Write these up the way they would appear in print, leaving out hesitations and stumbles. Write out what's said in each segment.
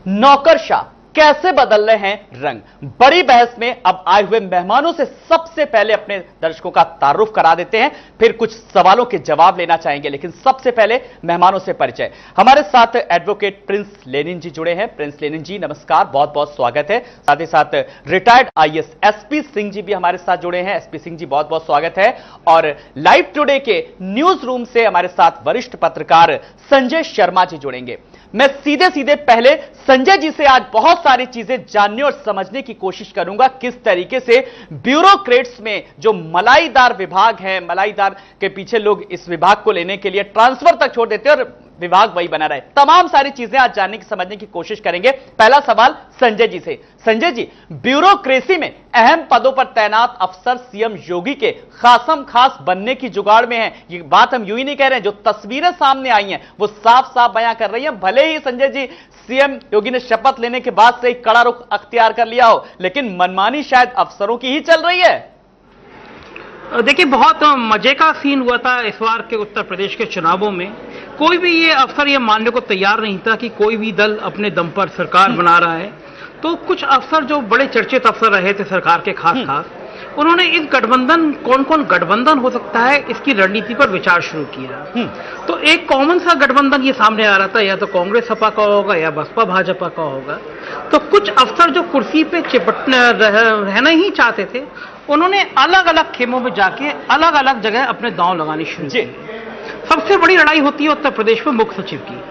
नौकरशाह कैसे बदल रहे हैं रंग। बड़ी बहस में अब आए हुए मेहमानों से सबसे पहले अपने दर्शकों का तारुफ करा देते हैं, फिर कुछ सवालों के जवाब लेना चाहेंगे, लेकिन सबसे पहले मेहमानों से परिचय। हमारे साथ एडवोकेट प्रिंस लेनिन जी जुड़े हैं। प्रिंस लेनिन जी नमस्कार, बहुत बहुत स्वागत है। साथ ही साथ retired IAS SP Singh ji भी हमारे साथ जुड़े हैं। एसपी सिंह जी बहुत बहुत स्वागत है। और लाइव टुडे के न्यूज रूम से हमारे साथ वरिष्ठ पत्रकार संजय शर्मा जी जुड़ेंगे। मैं सीधे सीधे पहले संजय जी से आज बहुत सारी चीजें जानने और समझने की कोशिश करूंगा, किस तरीके से ब्यूरोक्रेट्स में जो मलाईदार विभाग है, मलाईदार के पीछे लोग इस विभाग को लेने के लिए ट्रांसफर तक छोड़ देते हैं और विभाग वही बना रहे। तमाम सारी चीजें आज जानने की समझने की कोशिश करेंगे। पहला सवाल संजय जी से। संजय जी, ब्यूरोक्रेसी में अहम पदों पर तैनात अफसर सीएम योगी के खासम खास बनने की जुगाड़ में है। ये बात हम यूं ही नहीं कह रहे हैं, जो तस्वीरें सामने आई हैं वो साफ साफ बयां कर रही हैं। भले ही संजय जी सीएम योगी ने शपथ लेने के बाद से ही कड़ा रुख अख्तियार कर लिया हो, लेकिन मनमानी शायद अफसरों की ही चल रही है। देखिए, बहुत मजे का सीन हुआ था इस बार के उत्तर प्रदेश के चुनावों में। कोई भी ये अफसर ये मानने को तैयार नहीं था कि कोई भी दल अपने दम पर सरकार बना रहा है। तो कुछ अफसर जो बड़े चर्चित अफसर रहे थे सरकार के खास उन्होंने इस गठबंधन, कौन कौन गठबंधन हो सकता है, इसकी रणनीति पर विचार शुरू किया। तो एक कॉमन सा गठबंधन ये सामने आ रहा था, या तो कांग्रेस सपा का होगा या बसपा भाजपा का होगा। तो कुछ अफसर जो कुर्सी पे रहना ही चाहते थे, उन्होंने अलग अलग खेमों में जाके अलग अलग जगह अपने दांव लगानी शुरू की। सबसे बड़ी लड़ाई होती है उत्तर प्रदेश में मुख्य सचिव की।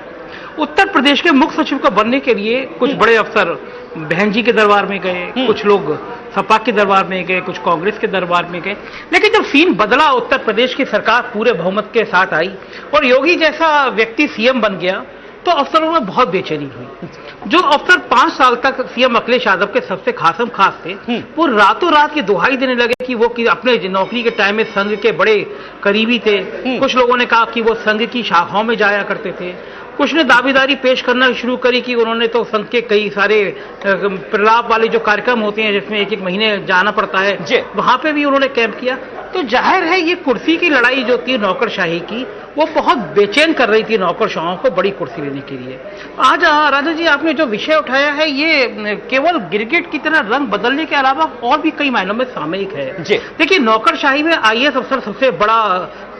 उत्तर प्रदेश के मुख्य सचिव को बनने के लिए कुछ बड़े अफसर बहन जी के दरबार में गए, कुछ लोग सपा के दरबार में गए, कुछ कांग्रेस के दरबार में गए। लेकिन जब सीन बदला, उत्तर प्रदेश की सरकार पूरे बहुमत के साथ आई और योगी जैसा व्यक्ति सीएम बन गया, तो अफसरों में बहुत बेचैनी हुई। जो अफसर 5 साल तक सीएम अखिलेश यादव के सबसे खासम खास थे, वो रातों रात की दुहाई देने लगे कि वो अपने नौकरी के टाइम में संघ के बड़े करीबी थे। कुछ लोगों ने कहा कि वो संघ की शाखाओं में जाया करते थे। कुछ ने दावेदारी पेश करना शुरू करी कि उन्होंने तो संघ के कई सारे प्रलाप वाले जो कार्यक्रम होते हैं जिसमें एक महीने जाना पड़ता है, वहां पे भी उन्होंने कैंप किया। तो जाहिर है ये कुर्सी की लड़ाई जो थी नौकरशाही की, वो बहुत बेचैन कर रही थी नौकरशाहों को बड़ी कुर्सी लेने के लिए। आज राजा जी, आपने जो विषय उठाया है ये केवल गिरगिट की तरह रंग बदलने के अलावा और भी कई मायनों में सामयिक है। देखिए, नौकरशाही में आईएएस अफसर सबसे बड़ा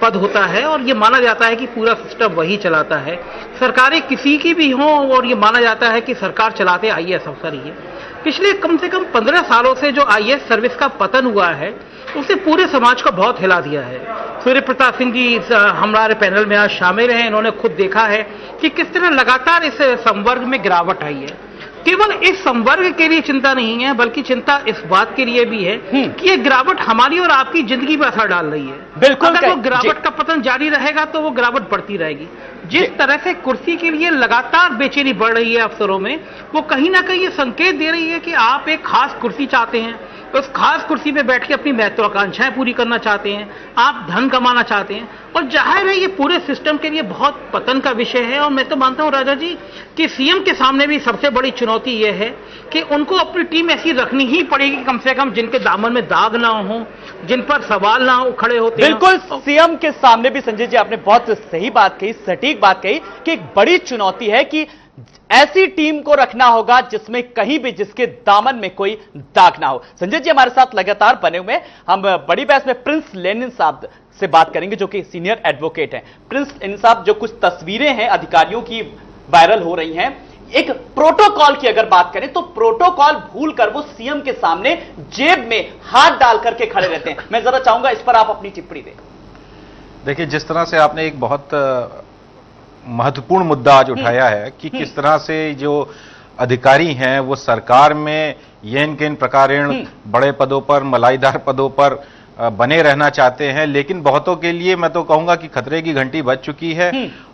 पद होता है और ये माना जाता है कि पूरा सिस्टम वही चलाता है। सरकारें किसी की भी हों और ये माना जाता है कि सरकार चलाते आईएएस अफसर ही है। पिछले कम से कम 15 सालों से जो आईएएस सर्विस का पतन हुआ है, उसने पूरे समाज को बहुत हिला दिया है। सूर्य प्रताप सिंह जी हमारे पैनल में आज शामिल हैं। इन्होंने खुद देखा है कि किस तरह लगातार इस संवर्ग में गिरावट आई है। केवल इस संवर्ग के लिए चिंता नहीं है, बल्कि चिंता इस बात के लिए भी है कि ये गिरावट हमारी और आपकी जिंदगी पर असर डाल रही है। बिल्कुल, अगर वो गिरावट का पतन जारी रहेगा तो वो गिरावट बढ़ती रहेगी। जिस तरह से कुर्सी के लिए लगातार बेचैनी बढ़ रही है अफसरों में, वो कहीं ना कहीं ये संकेत दे रही है कि आप एक खास कुर्सी चाहते हैं, उस खास कुर्सी पे बैठ के अपनी महत्वाकांक्षाएं पूरी करना चाहते हैं, आप धन कमाना चाहते हैं। और जाहिर है ये पूरे सिस्टम के लिए बहुत पतन का विषय है। और मैं तो मानता हूं राजा जी कि सीएम के सामने भी सबसे बड़ी चुनौती ये है कि उनको अपनी टीम ऐसी रखनी ही पड़ेगी, कम से कम जिनके दामन में दाग ना हो, जिन पर सवाल ना खड़े होते हैं। बिल्कुल, सीएम के सामने भी संजय जी आपने बहुत सही बात कही, सटीक बात कही कि एक बड़ी चुनौती है कि ऐसी टीम को रखना होगा जिसमें कहीं भी जिसके दामन में कोई दाग ना हो। संजय जी हमारे साथ लगातार बने हुए, हम बड़ी बहस में प्रिंस लेनिन साहब से बात करेंगे जो कि सीनियर एडवोकेट हैं। प्रिंस लेनिन साहब, जो कुछ तस्वीरें हैं अधिकारियों की वायरल हो रही हैं, एक प्रोटोकॉल की अगर बात करें तो प्रोटोकॉल भूलकर वो सीएम के सामने जेब में हाथ डाल करके खड़े रहते हैं। मैं जरा चाहूंगा इस पर आप अपनी टिप्पणी दें। देखिए, जिस तरह से आपने एक बहुत महत्वपूर्ण मुद्दा आज उठाया है कि किस तरह से जो अधिकारी हैं वो सरकार में येन केन प्रकारेण बड़े पदों पर, मलाईदार पदों पर बने रहना चाहते हैं, लेकिन बहुतों के लिए मैं तो कहूंगा कि खतरे की घंटी बज चुकी है।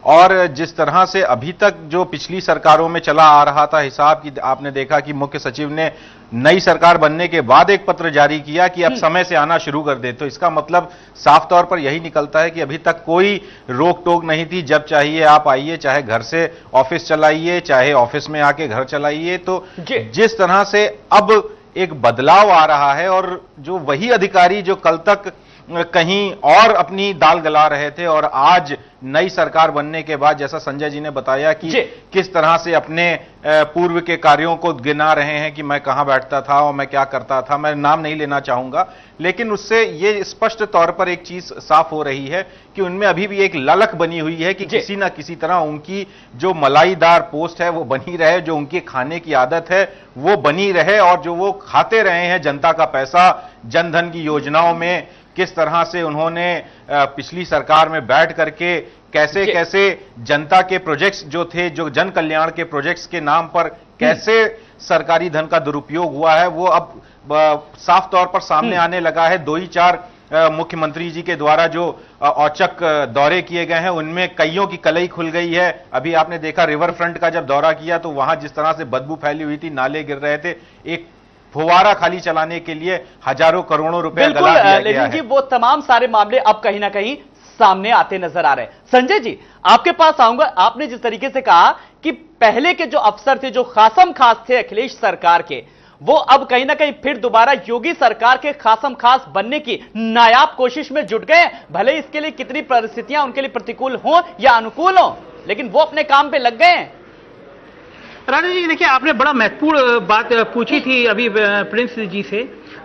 और जिस तरह से अभी तक जो पिछली सरकारों में चला आ रहा था हिसाब की, आपने देखा कि मुख्य सचिव ने नई सरकार बनने के बाद एक पत्र जारी किया कि अब समय से आना शुरू कर दे। तो इसका मतलब साफ तौर पर यही निकलता है कि अभी तक कोई रोक टोक नहीं थी, जब चाहिए आप आइए, चाहे घर से ऑफिस चलाइए, चाहे ऑफिस में आके घर चलाइए। तो जिस तरह से अब एक बदलाव आ रहा है और जो वही अधिकारी जो कल तक कहीं और अपनी दाल गला रहे थे, और आज नई सरकार बनने के बाद जैसा संजय जी ने बताया कि किस तरह से अपने पूर्व के कार्यों को गिना रहे हैं कि मैं कहां बैठता था और मैं क्या करता था। मैं नाम नहीं लेना चाहूंगा, लेकिन उससे ये स्पष्ट तौर पर एक चीज साफ हो रही है कि उनमें अभी भी एक ललक बनी हुई है कि किसी ना किसी तरह उनकी जो मलाईदार पोस्ट है वो बनी रहे, जो उनकी खाने की आदत है वो बनी रहे, और जो वो खाते रहे हैं जनता का पैसा जनधन की योजनाओं में, किस तरह से उन्होंने पिछली सरकार में बैठ करके कैसे कैसे जनता के प्रोजेक्ट्स जो थे, जो जन कल्याण के प्रोजेक्ट्स के नाम पर कैसे सरकारी धन का दुरुपयोग हुआ है, वो अब साफ तौर पर सामने आने लगा है। 2 ही 4 मुख्यमंत्री जी के द्वारा जो औचक दौरे किए गए हैं उनमें कईयों की कलई खुल गई है। अभी आपने देखा रिवर फ्रंट का जब दौरा किया तो वहां जिस तरह से बदबू फैली हुई थी, नाले गिर रहे थे, एक फुवारा खाली चलाने के लिए हजारों करोड़ों रुपए गला दिया गया है। जी, वो तमाम सारे मामले अब कहीं ना कहीं सामने आते नजर आ रहे हैं। संजय जी, आपके पास आऊंगा। आपने जिस तरीके से कहा कि पहले के जो अफसर थे, जो खासम खास थे अखिलेश सरकार के, वो अब कहीं ना कहीं फिर दोबारा योगी सरकार के खासम खास बनने की नायाब कोशिश में जुट गए। भले इसके लिए कितनी परिस्थितियां उनके लिए प्रतिकूल हो या अनुकूल हो, लेकिन वो अपने काम पे लग गए हैं। राजा जी, देखिए, आपने बड़ा महत्वपूर्ण बात पूछी थी अभी प्रिंस जी से।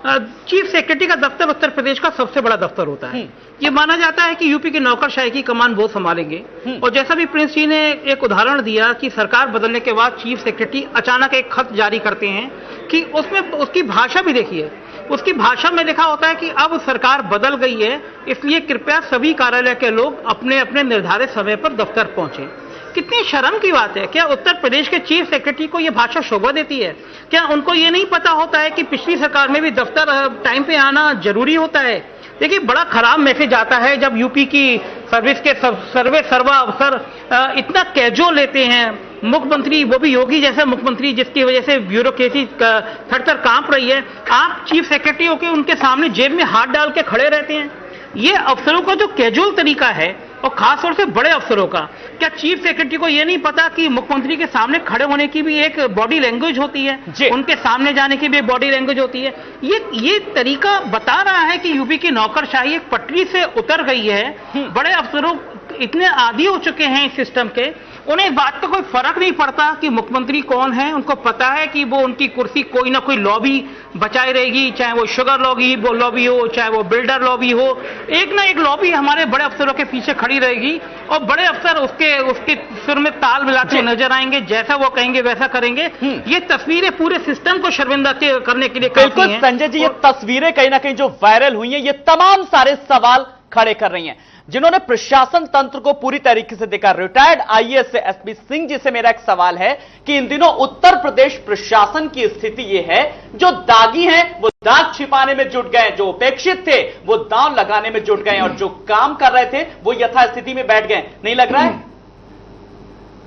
चीफ सेक्रेटरी का दफ्तर उत्तर प्रदेश का सबसे बड़ा दफ्तर होता है। ये माना जाता है कि यूपी के नौकरशाही की कमान वो संभालेंगे। और जैसा भी प्रिंस जी ने एक उदाहरण दिया कि सरकार बदलने के बाद चीफ सेक्रेटरी अचानक एक खत जारी करते हैं कि उसमें उसकी भाषा भी देखिए, उसकी भाषा में लिखा होता है कि अब सरकार बदल गई है, इसलिए कृपया सभी कार्यालय के लोग अपने अपने निर्धारित समय पर दफ्तर पहुंचे। कितनी शर्म की बात है। क्या उत्तर प्रदेश के चीफ सेक्रेटरी को यह भाषा शोभा देती है? क्या उनको यह नहीं पता होता है कि पिछली सरकार में भी दफ्तर टाइम पे आना जरूरी होता है? देखिए, बड़ा खराब मैसेज आता है जब यूपी की सर्विस के सर्वा अफसर इतना कैजुअल लेते हैं। मुख्यमंत्री, वो भी योगी जैसा मुख्यमंत्री जिसकी वजह से ब्यूरोक्रेसी थर-थर कांप रही है, आप चीफ सेक्रेटरी होकर उनके सामने जेब में हाथ डाल के खड़े रहते हैं। ये अफसरों का जो कैजुअल तरीका है, और खासतौर से बड़े अफसरों का, क्या चीफ सेक्रेटरी को यह नहीं पता कि मुख्यमंत्री के सामने खड़े होने की भी एक बॉडी लैंग्वेज होती है, उनके सामने जाने की भी एक बॉडी लैंग्वेज होती है? ये तरीका बता रहा है कि यूपी की नौकरशाही एक पटरी से उतर गई है। बड़े अफसरों इतने आदी हो चुके हैं इस सिस्टम के, उन्हें इस बात का कोई फर्क नहीं पड़ता कि मुख्यमंत्री कौन है। उनको पता है कि वो उनकी कुर्सी कोई ना कोई लॉबी बचाए रहेगी, चाहे वो शुगर लॉबी हो, चाहे वो बिल्डर लॉबी हो। एक ना एक लॉबी हमारे बड़े अफसरों के पीछे खड़ी रहेगी, और बड़े अफसर उसके सुर में ताल मिलाते नजर आएंगे, जैसा वो कहेंगे वैसा करेंगे। ये तस्वीरें पूरे सिस्टम को शर्मिंदा करने के लिए काफी हैं। संजय जी, ये तस्वीरें कहीं ना कहीं जो वायरल हुई हैं, ये तमाम सारे सवाल खड़े कर रही हैं। जिन्होंने प्रशासन तंत्र को पूरी तरीके से देखा, रिटायर्ड आईएएस से एसपी सिंह जी से मेरा एक सवाल है कि इन दिनों उत्तर प्रदेश प्रशासन की स्थिति यह है, जो दागी हैं वो दाग छिपाने में जुट गए, जो उपेक्षित थे वो दांव लगाने में जुट गए, और जो काम कर रहे थे वो यथास्थिति में बैठ गए। नहीं लग रहा है?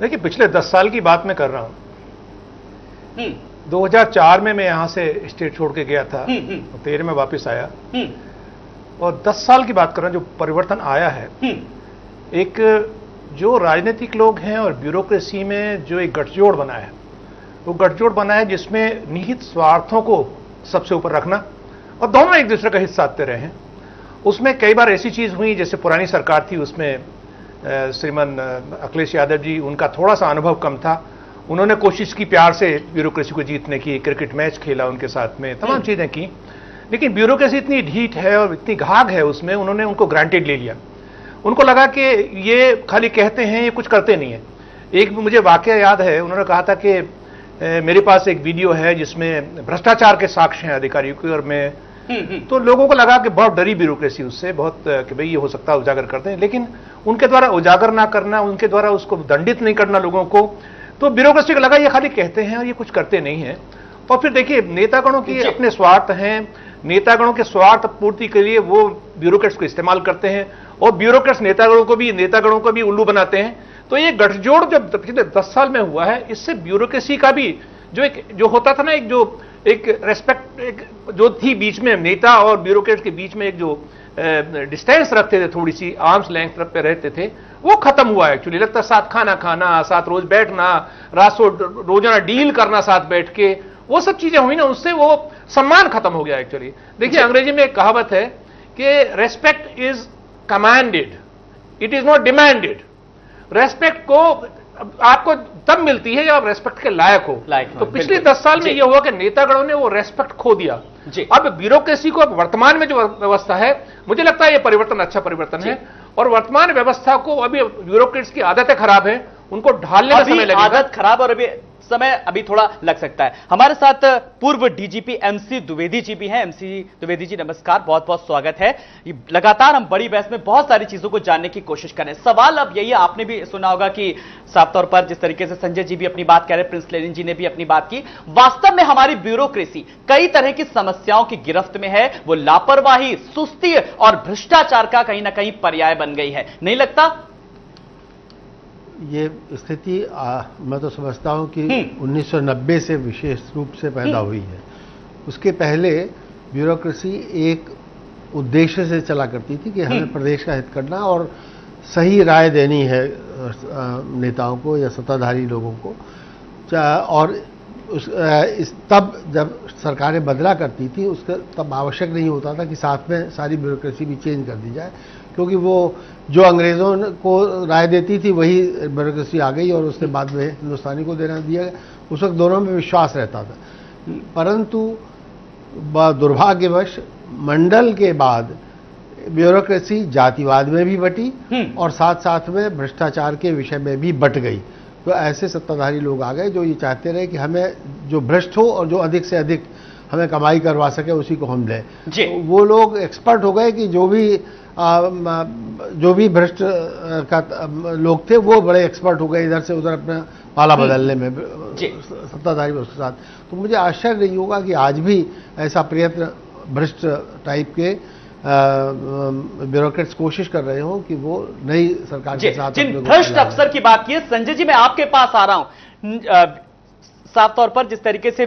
देखिए, पिछले 10 साल की बात मैं कर रहा हूं। 2004 में मैं यहां से स्टेट छोड़ के गया था, 13 में वापस आया, और 10 साल की बात कर रहा हूं। जो परिवर्तन आया है, एक जो राजनीतिक लोग हैं और ब्यूरोक्रेसी में जो एक गठजोड़ बना है, वो गठजोड़ बना है जिसमें निहित स्वार्थों को सबसे ऊपर रखना, और दोनों एक दूसरे का हित साधते रहे हैं। उसमें कई बार ऐसी चीज हुई, जैसे पुरानी सरकार थी, उसमें श्रीमान अखिलेश यादव जी, उनका थोड़ा सा अनुभव कम था, उन्होंने कोशिश की प्यार से ब्यूरोक्रेसी को जीतने की, क्रिकेट मैच खेला उनके साथ में, तमाम चीजें की, लेकिन ब्यूरोक्रेसी इतनी ढीठ है और इतनी घाघ है उसमें, उन्होंने उनको ग्रांटेड ले लिया। उनको लगा कि ये खाली कहते हैं, ये कुछ करते नहीं है। एक मुझे वाकया याद है, उन्होंने कहा था कि मेरे पास एक वीडियो है जिसमें भ्रष्टाचार के साक्ष्य हैं अधिकारियों के, और मैं तो लोगों को लगा कि बहुत डरी ब्यूरोक्रेसी उससे, बहुत कि भाई ये हो सकता है उजागर करते हैं, लेकिन उनके द्वारा उजागर ना करना, उनके द्वारा उसको दंडित नहीं करना लोगों को, तो ब्यूरोक्रेसी को लगा ये खाली कहते हैं और ये कुछ करते नहीं है। और फिर देखिए, नेतागणों की अपने स्वार्थ हैं, नेतागणों के स्वार्थ पूर्ति के लिए वो ब्यूरोक्रेट्स को इस्तेमाल करते हैं, और ब्यूरोक्रेट्स नेतागणों को भी उल्लू बनाते हैं। तो ये गठजोड़ जब पिछले 10 साल में हुआ है, इससे ब्यूरोक्रेसी का भी जो होता था ना, एक रेस्पेक्ट जो थी बीच में, नेता और ब्यूरोक्रेट के बीच में एक जो डिस्टेंस रखते थे, थोड़ी सी आर्म्स लेंथ पे रहते थे, वो खत्म हुआ है एक्चुअली। लगता है साथ खाना खाना, साथ रोज बैठना, रोजाना डील करना साथ बैठ के, वो सब चीजें हुई ना, उससे वो सम्मान खत्म हो गया एक्चुअली। देखिए, अंग्रेजी में एक कहावत है कि respect is commanded, it is not demanded. Respect को आपको तब मिलती है जब आप रेस्पेक्ट के लायक हो। तो पिछले 10 साल में यह हुआ कि नेतागणों ने वो रेस्पेक्ट खो दिया। अब ब्यूरोक्रेसी को, अब वर्तमान में जो व्यवस्था है, मुझे लगता है ये परिवर्तन अच्छा परिवर्तन है, और वर्तमान व्यवस्था को, अभी ब्यूरोक्रेट्स की आदतें खराब है, उनको ढालने में समय लगेगा। आदत खराब और अभी थोड़ा लग सकता है। हमारे साथ पूर्व डीजीपी एमसी द्विवेदी जी भी हैं। एमसी द्विवेदी जी नमस्कार, बहुत बहुत स्वागत है। लगातार हम बड़ी बहस में बहुत सारी चीजों को जानने की कोशिश करें। सवाल अब यही है, आपने भी सुना होगा कि साफ तौर पर जिस तरीके से संजय जी भी अपनी बात कह रहे, प्रिंस लेनिन जी ने भी अपनी बात की, वास्तव में हमारी ब्यूरोक्रेसी कई तरह की समस्याओं की गिरफ्त में है। वो लापरवाही, सुस्ती और भ्रष्टाचार का कहीं ना कहीं पर्याय बन गई है, नहीं लगता? ये स्थिति मैं तो समझता हूं कि 1990 से विशेष रूप से पैदा हुई है। उसके पहले ब्यूरोक्रेसी एक उद्देश्य से चला करती थी कि हमें प्रदेश का हित करना और सही राय देनी है नेताओं को या सत्ताधारी लोगों को। और तब जब सरकारें बदला करती थी, उसका तब आवश्यक नहीं होता था कि साथ में सारी ब्यूरोक्रेसी भी चेंज कर दी जाए, क्योंकि वो जो अंग्रेज़ों को राय देती थी वही ब्यूरोक्रेसी आ गई और उसके बाद में हिंदुस्तानी को देना दिया गया। उस वक्त दोनों में विश्वास रहता था। परंतु दुर्भाग्यवश मंडल के बाद ब्यूरोक्रेसी जातिवाद में भी बटी और साथ साथ में भ्रष्टाचार के विषय में भी बट गई। तो ऐसे सत्ताधारी लोग आ गए जो ये चाहते रहे कि हमें जो भ्रष्ट हो और जो अधिक से अधिक हमें कमाई करवा सके उसी को हम लें। तो वो लोग एक्सपर्ट हो गए कि जो भी भ्रष्ट का लोग थे वो बड़े एक्सपर्ट हो गए इधर से उधर अपना पाला बदलने में सत्ताधारी उसके साथ। तो मुझे आश्चर्य नहीं होगा कि आज भी ऐसा प्रयत्न भ्रष्ट टाइप के ब्यूरोक्रेट्स कोशिश कर रहे हो कि वो नई सरकार के साथ। जिन भ्रष्ट अफसर की बात की है, संजय जी मैं आपके पास आ रहा हूं। साफ तौर पर जिस तरीके से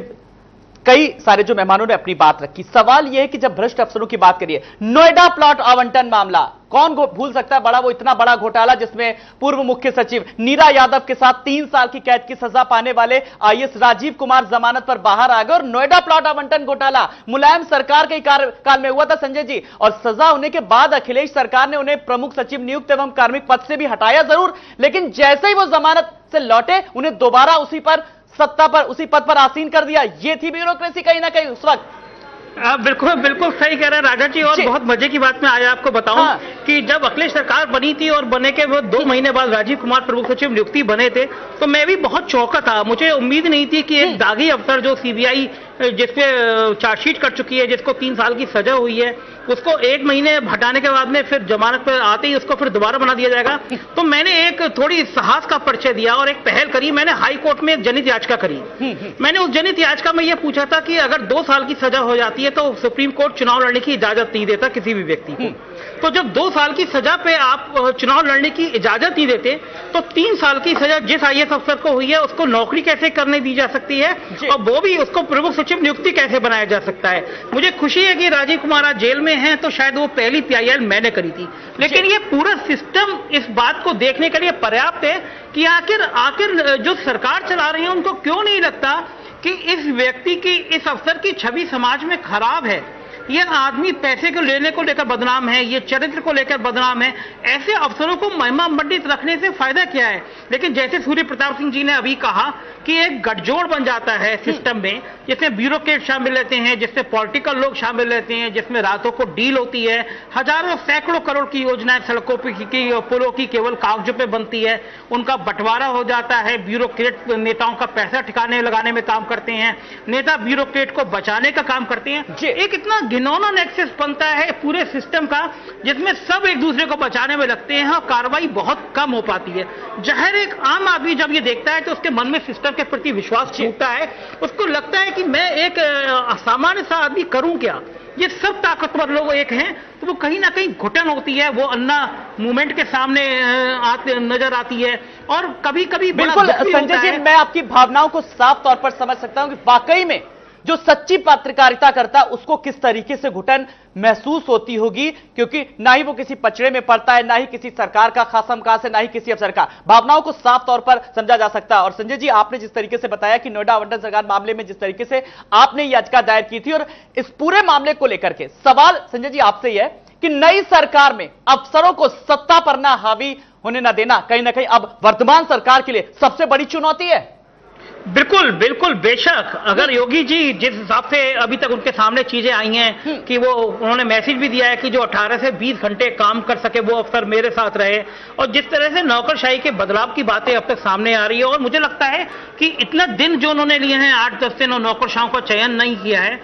कई सारे जो मेहमानों ने अपनी बात रखी, सवाल यह है कि जब भ्रष्ट अफसरों की बात करिए, नोएडा प्लॉट आवंटन मामला कौन भूल सकता है? वो इतना बड़ा घोटाला जिसमें पूर्व मुख्य सचिव नीरा यादव के साथ 3 साल की कैद की सजा पाने वाले आईएएस राजीव कुमार जमानत पर बाहर आ गए। और नोएडा प्लॉट आवंटन घोटाला मुलायम सरकार के काल में हुआ था संजय जी, और सजा होने के बाद अखिलेश सरकार ने उन्हें प्रमुख सचिव नियुक्त एवं कार्मिक पद से भी हटाया जरूर, लेकिन जैसे ही वो जमानत से लौटे उन्हें दोबारा उसी पद पर आसीन कर दिया। ये थी ब्यूरोक्रेसी कहीं ना कहीं उस वक्त। बिल्कुल बिल्कुल सही कह रहे हैं राजा जी। और बहुत मजे की बात मैं आज आपको बताऊं कि जब अखिलेश सरकार बनी थी और बनने के 2 महीने बाद राजीव कुमार प्रमुख सचिव नियुक्ति बने थे, तो मैं भी बहुत चौंका था। मुझे उम्मीद नहीं थी कि एक दागी अफसर जो सीबीआई जिसपे चार्जशीट कर चुकी है, जिसको 3 साल की सजा हुई है, उसको 1 महीने हटाने के बाद में फिर जमानत पर आते ही उसको फिर दोबारा बना दिया जाएगा। तो मैंने एक थोड़ी साहस का परिचय दिया और एक पहल करी। मैंने हाई कोर्ट में एक जनहित याचिका करी। मैंने उस जनहित याचिका में यह पूछा था कि अगर 2 साल की सजा हो जाती है तो सुप्रीम कोर्ट चुनाव लड़ने की इजाजत नहीं देता किसी भी व्यक्ति को। तो जब 2 साल की सजा पे आप चुनाव लड़ने की इजाजत नहीं देते, तो 3 साल की सजा जिस आईएएस अफसर को हुई है उसको नौकरी कैसे करने दी जा सकती है, और वो भी उसको प्रमुख सचिव नियुक्ति कैसे बनाया जा सकता है। मुझे खुशी है कि राजीव कुमार आज जेल में हैं, तो शायद वो पहली पीआईएल मैंने करी थी। लेकिन ये पूरा सिस्टम इस बात को देखने के लिए पर्याप्त है कि आखिर जो सरकार चला रही है उनको क्यों नहीं लगता कि इस व्यक्ति की, इस अफसर की छवि समाज में खराब है। ये आदमी पैसे को लेने को लेकर बदनाम है, ये चरित्र को लेकर बदनाम है। ऐसे अफसरों को महिमा मंडित रखने से फायदा क्या है? लेकिन जैसे सूर्य प्रताप सिंह जी ने अभी कहा कि एक गठजोड़ बन जाता है सिस्टम में, जिसमें ब्यूरोक्रेट शामिल रहते हैं, जिसमें पॉलिटिकल लोग शामिल रहते हैं, जिसमें रातों को डील होती है, हजारों सैकड़ों करोड़ की योजनाएं सड़कों की पुलों की केवल कागजों पे बनती है, उनका बंटवारा हो जाता है। ब्यूरोक्रेट नेताओं का पैसा ठिकाने लगाने में काम करते हैं, नेता ब्यूरोक्रेट को बचाने का काम करते हैं। एक इतना घिनौना नेक्सस बनता है पूरे सिस्टम का, जिसमें सब एक दूसरे को बचाने में लगते हैं और कार्रवाई बहुत कम हो पाती है। जाहिर एक आम आदमी जब ये देखता है तो उसके मन में सिस्टम के प्रति विश्वास छूटता है। उसको लगता है कि मैं एक सामान्य सा आदमी करूं क्या? ये सब ताकतवर लोग एक हैं, तो वो कहीं ना कहीं घुटन होती है, वो अन्ना मूवमेंट के सामने नजर आती है। और कभी कभी बिल्कुल संजय जी, मैं आपकी भावनाओं को साफ तौर पर समझ सकता हूं कि वाकई में जो सच्ची पत्रकारिता करता है उसको किस तरीके से घुटन महसूस होती होगी, क्योंकि ना ही वो किसी पचड़े में पड़ता है, ना ही किसी सरकार का खासमखास है, ना ही किसी अफसर का। भावनाओं को साफ तौर पर समझा जा सकता है। और संजय जी, आपने जिस तरीके से बताया कि नोएडा आवंटन सरकार मामले में जिस तरीके से आपने याचिका दायर की थी, और इस पूरे मामले को लेकर के सवाल संजय जी आपसे यह है कि नई सरकार में अफसरों को सत्ता पर ना हावी होने ना देना कहीं ना कहीं अब वर्तमान सरकार के लिए सबसे बड़ी चुनौती है। बिल्कुल बिल्कुल, बेशक। अगर योगी जी जिस हिसाब से अभी तक उनके सामने चीजें आई हैं कि वो उन्होंने मैसेज भी दिया है कि जो 18 से 20 घंटे काम कर सके वो अफसर मेरे साथ रहे, और जिस तरह से नौकरशाही के बदलाव की बातें अब तक सामने आ रही है, और मुझे लगता है कि इतना दिन जो उन्होंने लिए हैं 8-10 दिन, और नौकरशाहों का चयन नहीं किया है,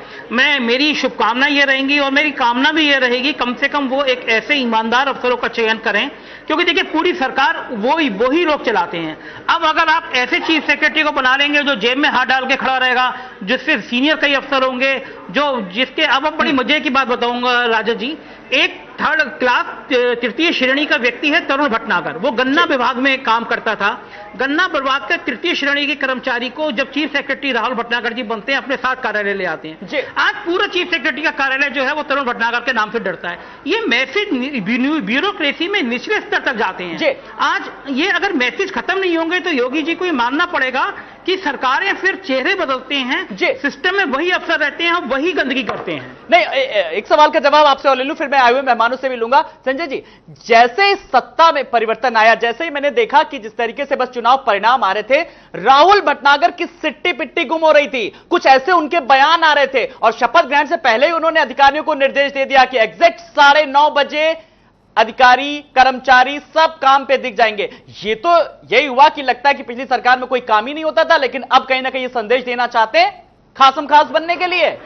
मेरी शुभकामना ये रहेंगी और मेरी कामना भी ये रहेगी कम से कम वो एक ऐसे ईमानदार अफसरों का चयन करें, क्योंकि देखिए पूरी सरकार वो ही लोग चलाते हैं। अब अगर आप ऐसे चीफ सेक्रेटरी को बना लेंगे जो जेब में हाथ डाल के खड़ा रहेगा, जिससे सीनियर कई अफसर होंगे, जिसके अब बड़ी मजे की बात बताऊंगा राजा जी, एक 3rd क्लास तृतीय श्रेणी का व्यक्ति है तरुण भटनागर, वो गन्ना विभाग में काम करता था। गन्ना विभाग के तृतीय श्रेणी के कर्मचारी को जब चीफ सेक्रेटरी राहुल भटनागर जी बनते हैं अपने साथ कार्यालय ले आते हैं। आज पूरा चीफ सेक्रेटरी का कार्यालय जो है वो तरुण भटनागर के नाम से डरता है। ये मैसेज ब्यूरोक्रेसी में निचले स्तर तक जाते हैं। आज ये अगर मैसेज खत्म नहीं होंगे तो योगी जी को ये मानना पड़ेगा कि सरकारें फिर चेहरे बदलते हैं, सिस्टम में वही अफसर रहते हैं और वही गंदगी करते हैं। नहीं, एक सवाल का जवाब आपसे और ले लूं, फिर मैं आए हुए मेहमानों से भी लूंगा। संजय जी, जैसे इस सत्ता में परिवर्तन आया, जैसे ही मैंने देखा कि जिस तरीके से बस चुनाव परिणाम आ रहे थे, राहुल भटनागर की सिट्टी पिट्टी गुम हो रही थी, कुछ ऐसे उनके बयान आ रहे थे, और शपथ ग्रहण से पहले ही उन्होंने अधिकारियों को निर्देश दे दिया कि एग्जैक्ट 9:30 बजे अधिकारी कर्मचारी सब काम पे दिख जाएंगे। ये तो यही हुआ कि लगता है कि पिछली सरकार में कोई काम ही नहीं होता था, लेकिन अब कहीं ना कहीं ये संदेश देना चाहते हैं खासम खास बनने के लिए।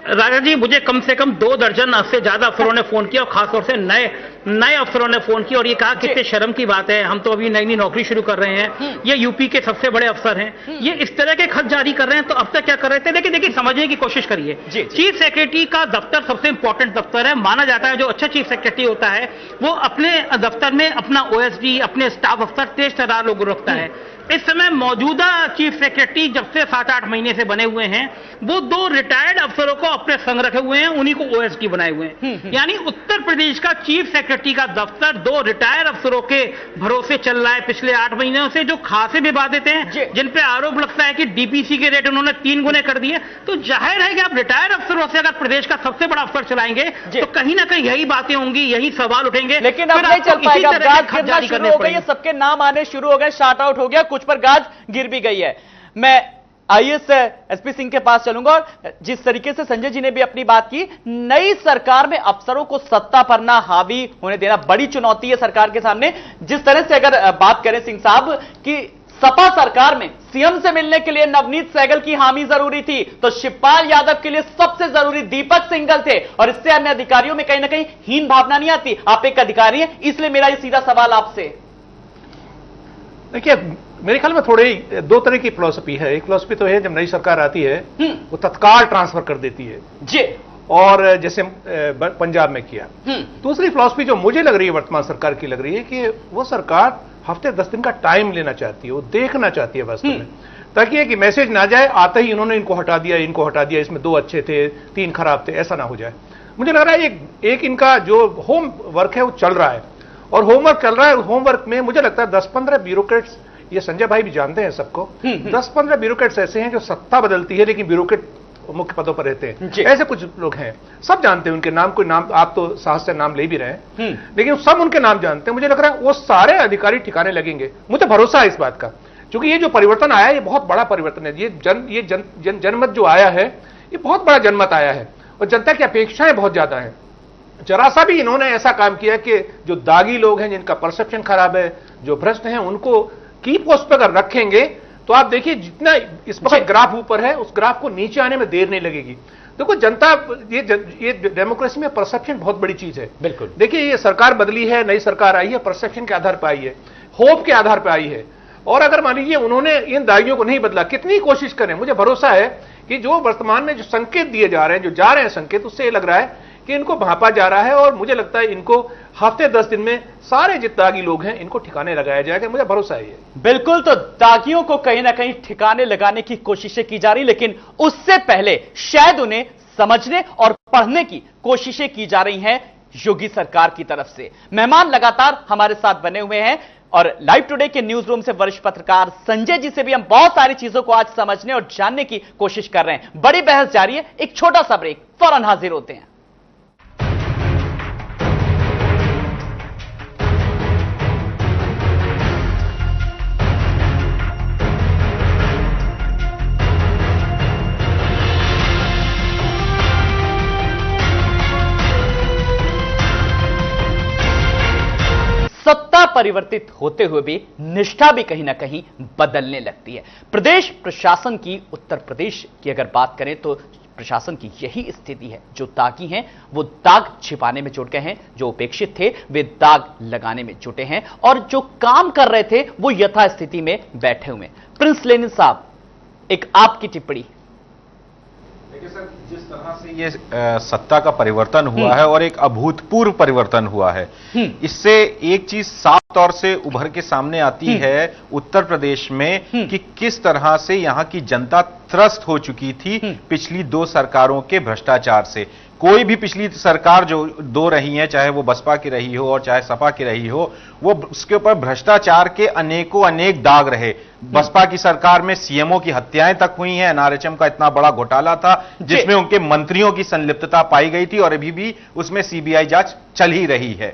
राजा जी, मुझे कम से कम 2 दर्जन से ज्यादा अफसरों ने फोन किया, और खासतौर से नए अफसरों ने फोन किया और ये कहा कितने शर्म की बात है, हम तो अभी नई नौकरी शुरू कर रहे हैं, ये यूपी के सबसे बड़े अफसर हैं, ये इस तरह के खत जारी कर रहे हैं, तो अब तक क्या कर रहे थे। लेकिन देखिए, समझने की कोशिश करिए, चीफ सेक्रेटरी का दफ्तर सबसे इंपॉर्टेंट दफ्तर है। माना जाता है जो अच्छा चीफ सेक्रेटरी होता है वो अपने दफ्तर में अपना ओएसडी, अपने स्टाफ अफसर तेज तर्रार लोग रखता है। इस समय मौजूदा चीफ सेक्रेटरी जब से 7-8 महीने से बने हुए हैं, वो 2 रिटायर्ड अफसरों को अपने संग रखे हुए हैं, उन्हीं को ओएसडी बनाए हुए हैं। यानी उत्तर प्रदेश का चीफ सेक्रेटरी का दफ्तर 2 रिटायर्ड अफसरों के भरोसे चल रहा है पिछले 8 महीनों से, जो खासे विवादित हैं, जिन पे आरोप लगता है कि डीपीसी के रेट उन्होंने 3 गुने कर दिए। तो जाहिर है कि आप रिटायर्ड अफसरों से अगर प्रदेश का सबसे बड़ा अफसर चलाएंगे तो कहीं ना कहीं यही बातें होंगी, यही सवाल उठेंगे। लेकिन अब नहीं चल पाएगा, गाज गिरना शुरू हो गई है, सबके नाम आने शुरू हो गए, शार्ट आउट हो गया, कुछ पर गाज गिर भी गई है। मैं आईएएस एसपी सिंह के पास चलूंगा, और जिस तरीके से संजय जी ने भी अपनी बात की, नई सरकार में अफसरों को सत्ता पर ना हावी होने देना बड़ी चुनौती है सरकार के सामने। जिस तरह से अगर बात करें सिंह साहब कि सपा सरकार में सीएम से मिलने के लिए नवनीत सहगल की हामी जरूरी थी, तो शिवपाल यादव के लिए सबसे जरूरी दीपक सिंघल थे, और इससे अन्य अधिकारियों में कहीं ना कहीं हीन भावना नहीं आती। आप एक अधिकारी हैं, इसलिए मेरा ये सीधा सवाल आपसे। देखिए, मेरे ख्याल में थोड़ी 2 तरह की फिलॉसफी है। एक फिलॉसफी तो है जब नई सरकार आती है वो तत्काल ट्रांसफर कर देती है जी, और जैसे पंजाब में किया। दूसरी फिलॉसफी जो मुझे लग रही है वर्तमान सरकार की लग रही है कि वो सरकार हफ्ते 10 दिन का टाइम लेना चाहती है, वो देखना चाहती है वास्तव में, ताकि एक मैसेज ना जाए आते ही इन्होंने इनको हटा दिया, इसमें 2 अच्छे थे 3 खराब थे, ऐसा ना हो जाए। मुझे लग रहा है एक इनका जो होम वर्क है वो चल रहा है, और होमवर्क चल रहा है। होमवर्क में मुझे लगता है 10-15 ब्यूरोक्रेट्स, ये संजय भाई भी जानते हैं सबको, 10-15 ब्यूरोक्रेट्स ऐसे हैं जो सत्ता बदलती है लेकिन ब्यूरोक्रेट मुख्य पदों पर रहते हैं। ऐसे कुछ लोग हैं, सब जानते हैं उनके नाम, कोई नाम आप तो साहस से नाम ले भी रहे हैं, लेकिन सब उनके नाम जानते हैं। मुझे लग रहा है वो सारे अधिकारी ठिकाने लगेंगे, मुझे भरोसा है इस बात का, क्योंकि ये जो परिवर्तन आया है ये बहुत बड़ा परिवर्तन है। ये जनमत जो आया है ये बहुत बड़ा जनमत आया है, और जनता की अपेक्षाएं बहुत ज्यादा है। जरा सा भी इन्होंने ऐसा काम किया कि जो दागी लोग हैं, जिनका परसेप्शन खराब है, जो भ्रष्ट हैं, उनको की पोस्ट पर अगर रखेंगे तो आप देखिए जितना इस वक्त ग्राफ ऊपर है उस ग्राफ को नीचे आने में देर नहीं लगेगी। देखो जनता, ये डेमोक्रेसी में परसेप्शन बहुत बड़ी चीज है। बिल्कुल, देखिए ये सरकार बदली है, नई सरकार आई है, परसेप्शन के आधार पर आई है, होप के आधार पर आई है। और अगर मान लीजिए उन्होंने इन दागियों को नहीं बदला, कितनी कोशिश करें, मुझे भरोसा है कि जो वर्तमान में जो संकेत दिए जा रहे हैं, जो जा रहे हैं संकेत, उससे ये लग रहा है कि इनको भांपा जा रहा है और मुझे लगता है इनको हफ्ते 10 दिन में सारे जितने दागी लोग हैं इनको ठिकाने लगाया जाएगा, मुझे भरोसा है ये। बिल्कुल, तो दागियों को कहीं ना कहीं ठिकाने लगाने की कोशिशें की जा रही, लेकिन उससे पहले शायद उन्हें समझने और पढ़ने की कोशिशें की जा रही हैं योगी सरकार की तरफ से। मेहमान लगातार हमारे साथ बने हुए हैं और लाइव टुडे के न्यूज रूम से वरिष्ठ पत्रकार संजय जी से भी हम बहुत सारी चीजों को आज समझने और जानने की कोशिश कर रहे हैं। बड़ी बहस जारी है, एक छोटा सा ब्रेक, फौरन हाजिर होते हैं। सत्ता परिवर्तित होते हुए भी निष्ठा भी कहीं ना कहीं बदलने लगती है। प्रदेश प्रशासन की, उत्तर प्रदेश की अगर बात करें तो प्रशासन की यही स्थिति है। जो दागी हैं वो दाग छिपाने में जुट गए हैं, जो उपेक्षित थे वे दाग लगाने में जुटे हैं और जो काम कर रहे थे वो यथास्थिति में बैठे हुए। प्रिंस लेनिन साहब, एक आपकी टिप्पणी। देखिए सर, जिस तरह से ये सत्ता का परिवर्तन हुआ है और एक अभूतपूर्व परिवर्तन हुआ है, इससे एक चीज साफ तौर से उभर के सामने आती है उत्तर प्रदेश में कि किस तरह से यहां की जनता त्रस्त हो चुकी थी पिछली 2 सरकारों के भ्रष्टाचार से। कोई भी पिछली सरकार जो 2 रही है, चाहे वो बसपा की रही हो और चाहे सपा की रही हो, वो उसके ऊपर भ्रष्टाचार के अनेकों अनेक दाग रहे। बसपा की सरकार में सीएमओ की हत्याएं तक हुई हैं, एनआरएचएम का इतना बड़ा घोटाला था जिसमें उनके मंत्रियों की संलिप्तता पाई गई थी और अभी भी उसमें सीबीआई जांच चल ही रही है।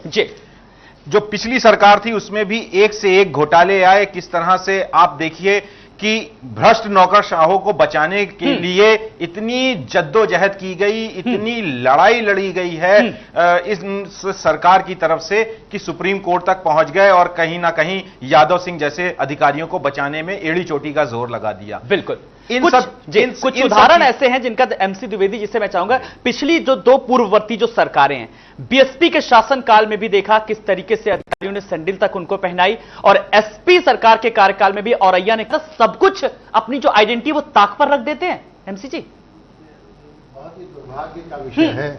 जो पिछली सरकार थी उसमें भी एक से एक घोटाले आए। किस तरह से आप देखिए कि भ्रष्ट नौकरशाहों को बचाने के लिए इतनी जद्दोजहद की गई, इतनी लड़ाई लड़ी गई है इस सरकार की तरफ से कि सुप्रीम कोर्ट तक पहुंच गए और कहीं ना कहीं यादव सिंह जैसे अधिकारियों को बचाने में एड़ी चोटी का जोर लगा दिया। बिल्कुल, कुछ उदाहरण ऐसे हैं जिनका एमसी द्विवेदी, जिससे मैं चाहूंगा, पिछली जो 2 पूर्ववर्ती जो सरकारें हैं, बीएसपी के शासनकाल में भी देखा किस तरीके से अधिकारियों ने सैंडल तक उनको पहनाई और एसपी सरकार के कार्यकाल में भी औरैया ने कहा सब कुछ अपनी जो आइडेंटिटी वो ताक पर रख देते हैं। एमसी जी, बहुत ही दुर्भाग्य का विषय है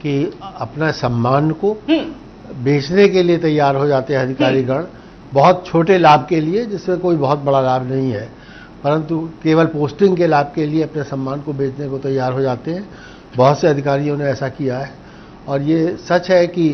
कि अपना सम्मान को बेचने के लिए तैयार हो जाते हैं अधिकारीगण, बहुत छोटे लाभ के लिए, जिसमें कोई बहुत बड़ा लाभ नहीं है, परंतु केवल पोस्टिंग के लाभ के लिए अपने सम्मान को बेचने को तैयार हो जाते हैं। बहुत से अधिकारियों ने ऐसा किया है और ये सच है कि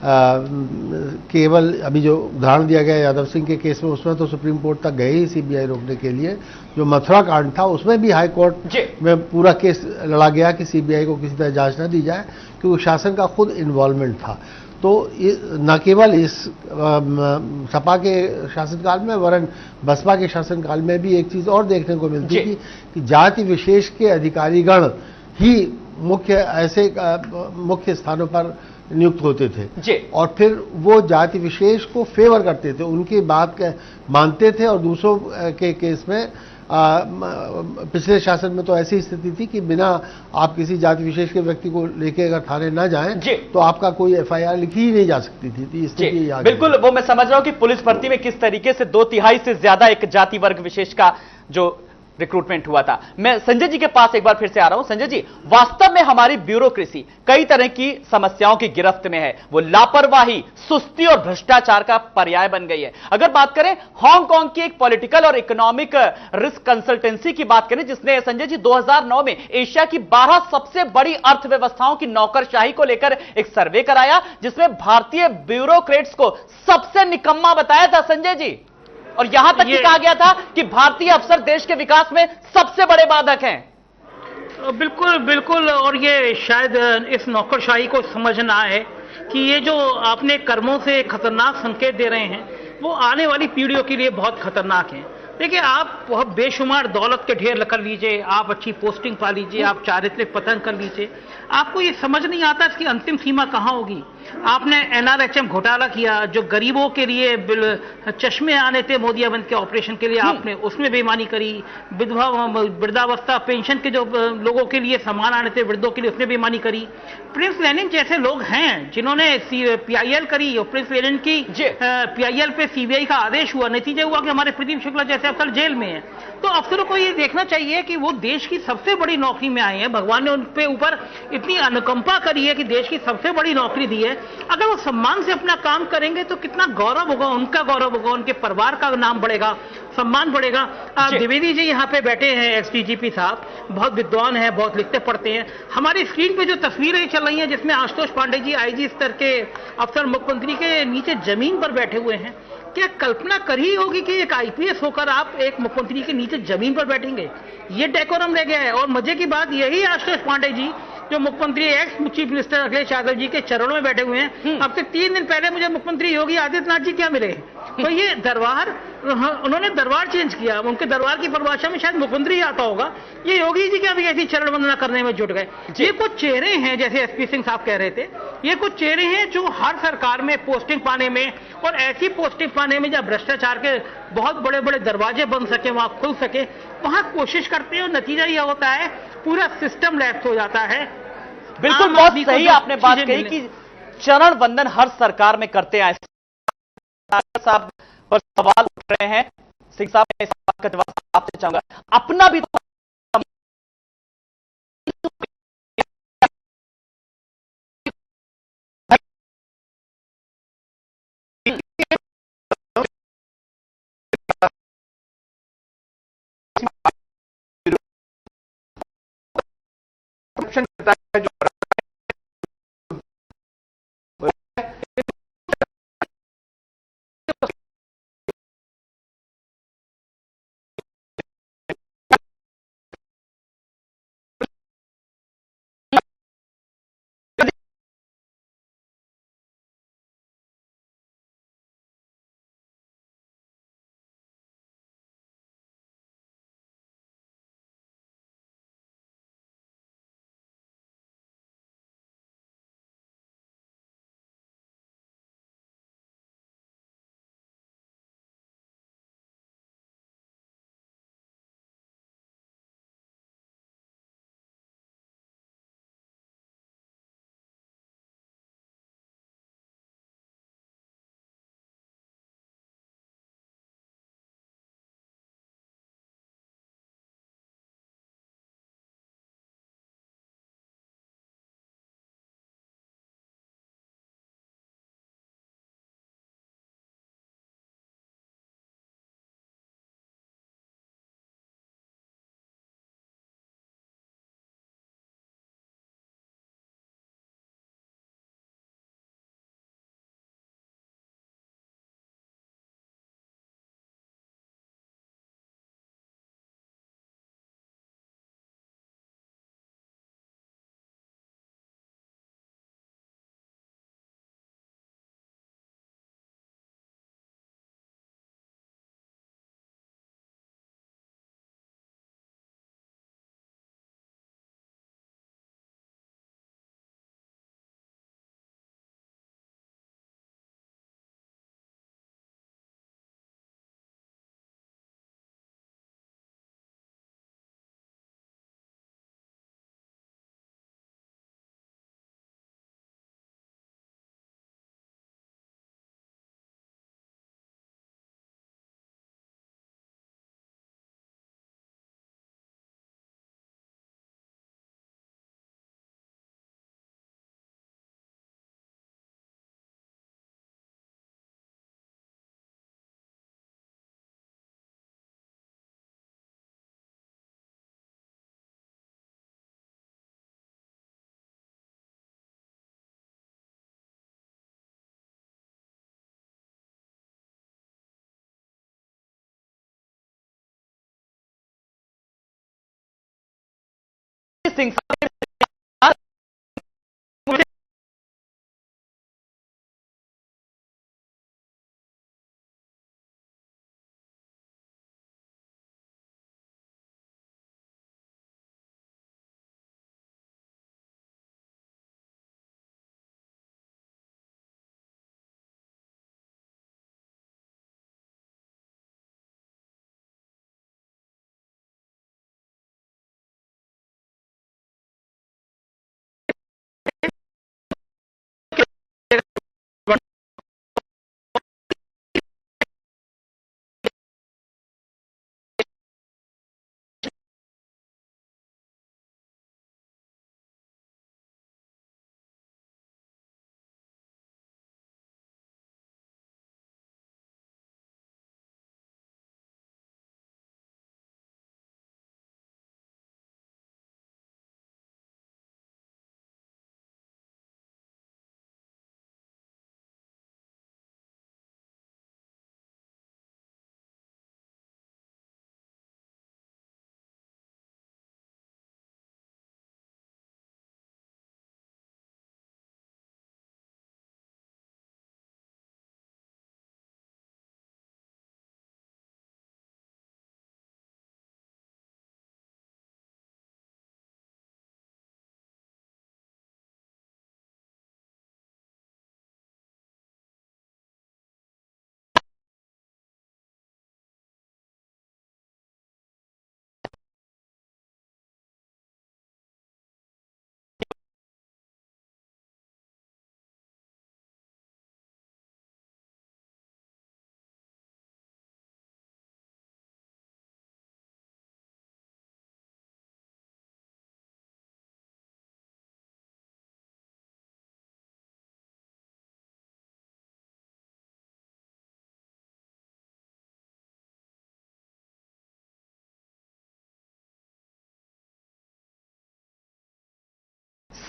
केवल अभी जो उदाहरण दिया गया यादव सिंह के केस में, उसमें तो सुप्रीम कोर्ट तक गए ही सीबीआई रोकने के लिए। जो मथुरा कांड था उसमें भी हाई कोर्ट में पूरा केस लड़ा गया कि सीबीआई को किसी तरह जांच न दी जाए, क्योंकि शासन का खुद इन्वॉल्वमेंट था। तो न केवल इस सपा के शासनकाल में वरन बसपा के शासनकाल में भी एक चीज और देखने को मिलती थी कि जाति विशेष के अधिकारीगण ही मुख्य स्थानों पर नियुक्त होते थे और फिर वो जाति विशेष को फेवर करते थे, उनकी बात मानते थे और दूसरों के केस में पिछले शासन में तो ऐसी स्थिति थी कि बिना आप किसी जाति विशेष के व्यक्ति को लेके अगर थाने ना जाएं तो आपका कोई एफआईआर लिखी ही नहीं जा सकती थी। स्थिति बिल्कुल, वो मैं समझ रहा हूं कि पुलिस भर्ती में किस तरीके से 2/3 से ज्यादा एक जाति वर्ग विशेष का जो रिक्रूटमेंट हुआ था। मैं संजय जी के पास एक बार फिर से आ रहा हूं। संजय जी, वास्तव में हमारी ब्यूरोक्रेसी कई तरह की समस्याओं की गिरफ्त में है, वो लापरवाही, सुस्ती और भ्रष्टाचार का पर्याय बन गई है। अगर बात करें हांगकांग की एक पॉलिटिकल और इकोनॉमिक रिस्क कंसल्टेंसी की बात करें, जिसने संजय जी 2009 में एशिया की 12 सबसे बड़ी अर्थव्यवस्थाओं की नौकरशाही को लेकर एक सर्वे कराया, जिसमें भारतीय ब्यूरोक्रेट्स को सबसे निकम्मा बताया था संजय जी, और यहां तक कहा गया था कि भारतीय अफसर देश के विकास में सबसे बड़े बाधक हैं। बिल्कुल बिल्कुल, और ये शायद इस नौकरशाही को समझना है कि ये जो आपने कर्मों से खतरनाक संकेत दे रहे हैं वो आने वाली पीढ़ियों के लिए बहुत खतरनाक हैं। देखिए, आप बहुत बेशुमार दौलत के ढेर कर लीजिए, आप अच्छी पोस्टिंग पा लीजिए, आप चारित्रिक पतन कर लीजिए, आपको ये समझ नहीं आता इसकी अंतिम सीमा कहां होगी। आपने एनआरएचएम घोटाला किया, जो गरीबों के लिए चश्मे आने थे मोदियाबंद के ऑपरेशन के लिए, आपने उसमें बेईमानी करी। विधवा वृद्धावस्था पेंशन के जो लोगों के लिए सम्मान आने थे वृद्धों के लिए, उसमें बेईमानी करी। प्रिंस लेनिन जैसे लोग हैं जिन्होंने पीआईएल करी, और प्रिंस लेनिन की पीआईएल पे सीबीआई का आदेश हुआ, नतीजा हुआ कि हमारे प्रदीप शुक्ला जैसे अफसर जेल में है। तो अफसरों को ये देखना चाहिए कि वो देश की सबसे बड़ी नौकरी में आए हैं, भगवान ने उन पे ऊपर इतनी अनुकंपा करी है कि देश की सबसे बड़ी नौकरी दी है। अगर वो सम्मान से अपना काम करेंगे तो कितना गौरव होगा, उनका गौरव होगा, उनके परिवार का नाम बढ़ेगा, सम्मान बढ़ेगा। द्विवेदी जी यहाँ पे बैठे हैं, एक्स-डीजीपी साहब, बहुत विद्वान हैं, बहुत लिखते पढ़ते हैं। हमारी स्क्रीन पे जो तस्वीरें चल रही हैं जिसमें आशुतोष पांडे जी आईजी स्तर के अफसर मुख्यमंत्री के नीचे जमीन पर बैठे हुए हैं, क्या कल्पना करी होगी कि एक आईपीएस होकर आप एक मुख्यमंत्री के नीचे जमीन पर बैठेंगे? ये डेकोरम रह गया है। और मजे की बात यही आशुतोष पांडे जी जो मुख्यमंत्री ex chief minister Akhilesh Yadav ji के चरणों में बैठे हुए हैं। अब से 3 दिन पहले मुझे मुख्यमंत्री योगी आदित्यनाथ जी क्या मिले, तो ये दरबार, उन्होंने दरबार चेंज किया। उनके दरबार की परिभाषा में शायद मुख्यमंत्री ही आता होगा, ये योगी जी क्या भी ऐसी चरण वंदना करने में जुट गए। ये कुछ चेहरे हैं, जैसे एसपी सिंह साहब कह रहे थे, ये कुछ चेहरे हैं जो हर सरकार में पोस्टिंग पाने में, और ऐसी पोस्टिंग पाने में जब भ्रष्टाचार के बहुत बड़े बड़े दरवाजे बन सके, वहां खुल सके, वहां कोशिश करते हैं। और नतीजा यह होता है पूरा सिस्टम लैप्स हो जाता है। बिल्कुल, बहुत सही आपने बात कही कि चरण वंदन हर सरकार में करते आए। साहब पर सवाल उठ रहे हैं, सिंह साहब, मैं इस बात का जवाब आपसे चाहूंगा। अपना भी तो सिंह साहब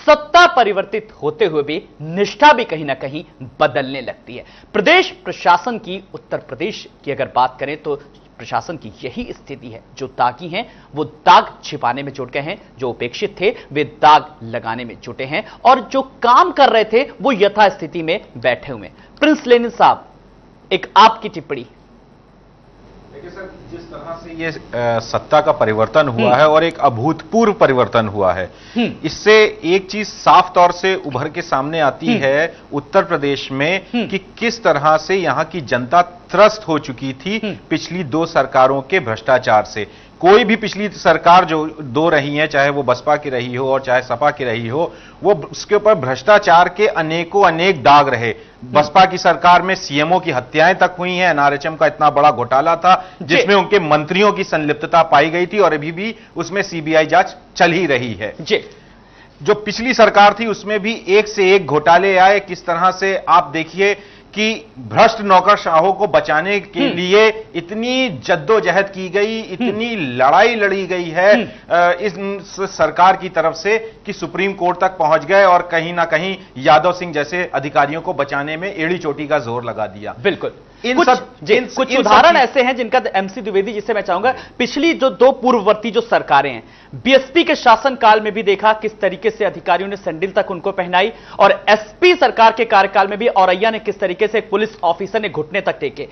सत्ता परिवर्तित होते हुए भी निष्ठा भी कहीं ना कहीं बदलने लगती है। प्रदेश प्रशासन की, उत्तर प्रदेश की अगर बात करें तो प्रशासन की यही स्थिति है। जो दागी हैं वो दाग छिपाने में जुट गए हैं, जो उपेक्षित थे वे दाग लगाने में जुटे हैं, और जो काम कर रहे थे वो यथास्थिति में बैठे हुए। प्रिंस लेनिन साहब, एक आपकी टिप्पणी। देखिए सर, जिस तरह से ये सत्ता का परिवर्तन हुआ है और एक अभूतपूर्व परिवर्तन हुआ है, इससे एक चीज साफ तौर से उभर के सामने आती है उत्तर प्रदेश में कि किस तरह से यहां की जनता त्रस्त हो चुकी थी पिछली 2 सरकारों के भ्रष्टाचार से। कोई भी पिछली सरकार जो 2 रही है, चाहे वो बसपा की रही हो और चाहे सपा की रही हो, वो उसके ऊपर भ्रष्टाचार के अनेकों अनेक दाग रहे। बसपा की सरकार में सीएमओ की हत्याएं तक हुई हैं, एनआरएचएम का इतना बड़ा घोटाला था जिसमें उनके मंत्रियों की संलिप्तता पाई गई थी और अभी भी उसमें सीबीआई जांच चल ही रही है। जो पिछली सरकार थी उसमें भी एक से एक घोटाले आए। किस तरह से आप देखिए कि भ्रष्ट नौकरशाहों को बचाने के लिए इतनी जद्दोजहद की गई, इतनी लड़ाई लड़ी गई है इस सरकार की तरफ से कि सुप्रीम कोर्ट तक पहुंच गए और कहीं ना कहीं यादव सिंह जैसे अधिकारियों को बचाने में एड़ी चोटी का जोर लगा दिया। बिल्कुल। कुछ उदाहरण ऐसे हैं जिनका एमसी द्विवेदी, जिससे मैं चाहूंगा, पिछली जो 2 पूर्ववर्ती जो सरकारें हैं, बीएसपी के शासनकाल में भी देखा किस तरीके से अधिकारियों ने सैंडल तक उनको पहनाई, और एसपी सरकार के कार्यकाल में भी औरैया ने किस तरीके से एक पुलिस ऑफिसर ने घुटने तक टेके।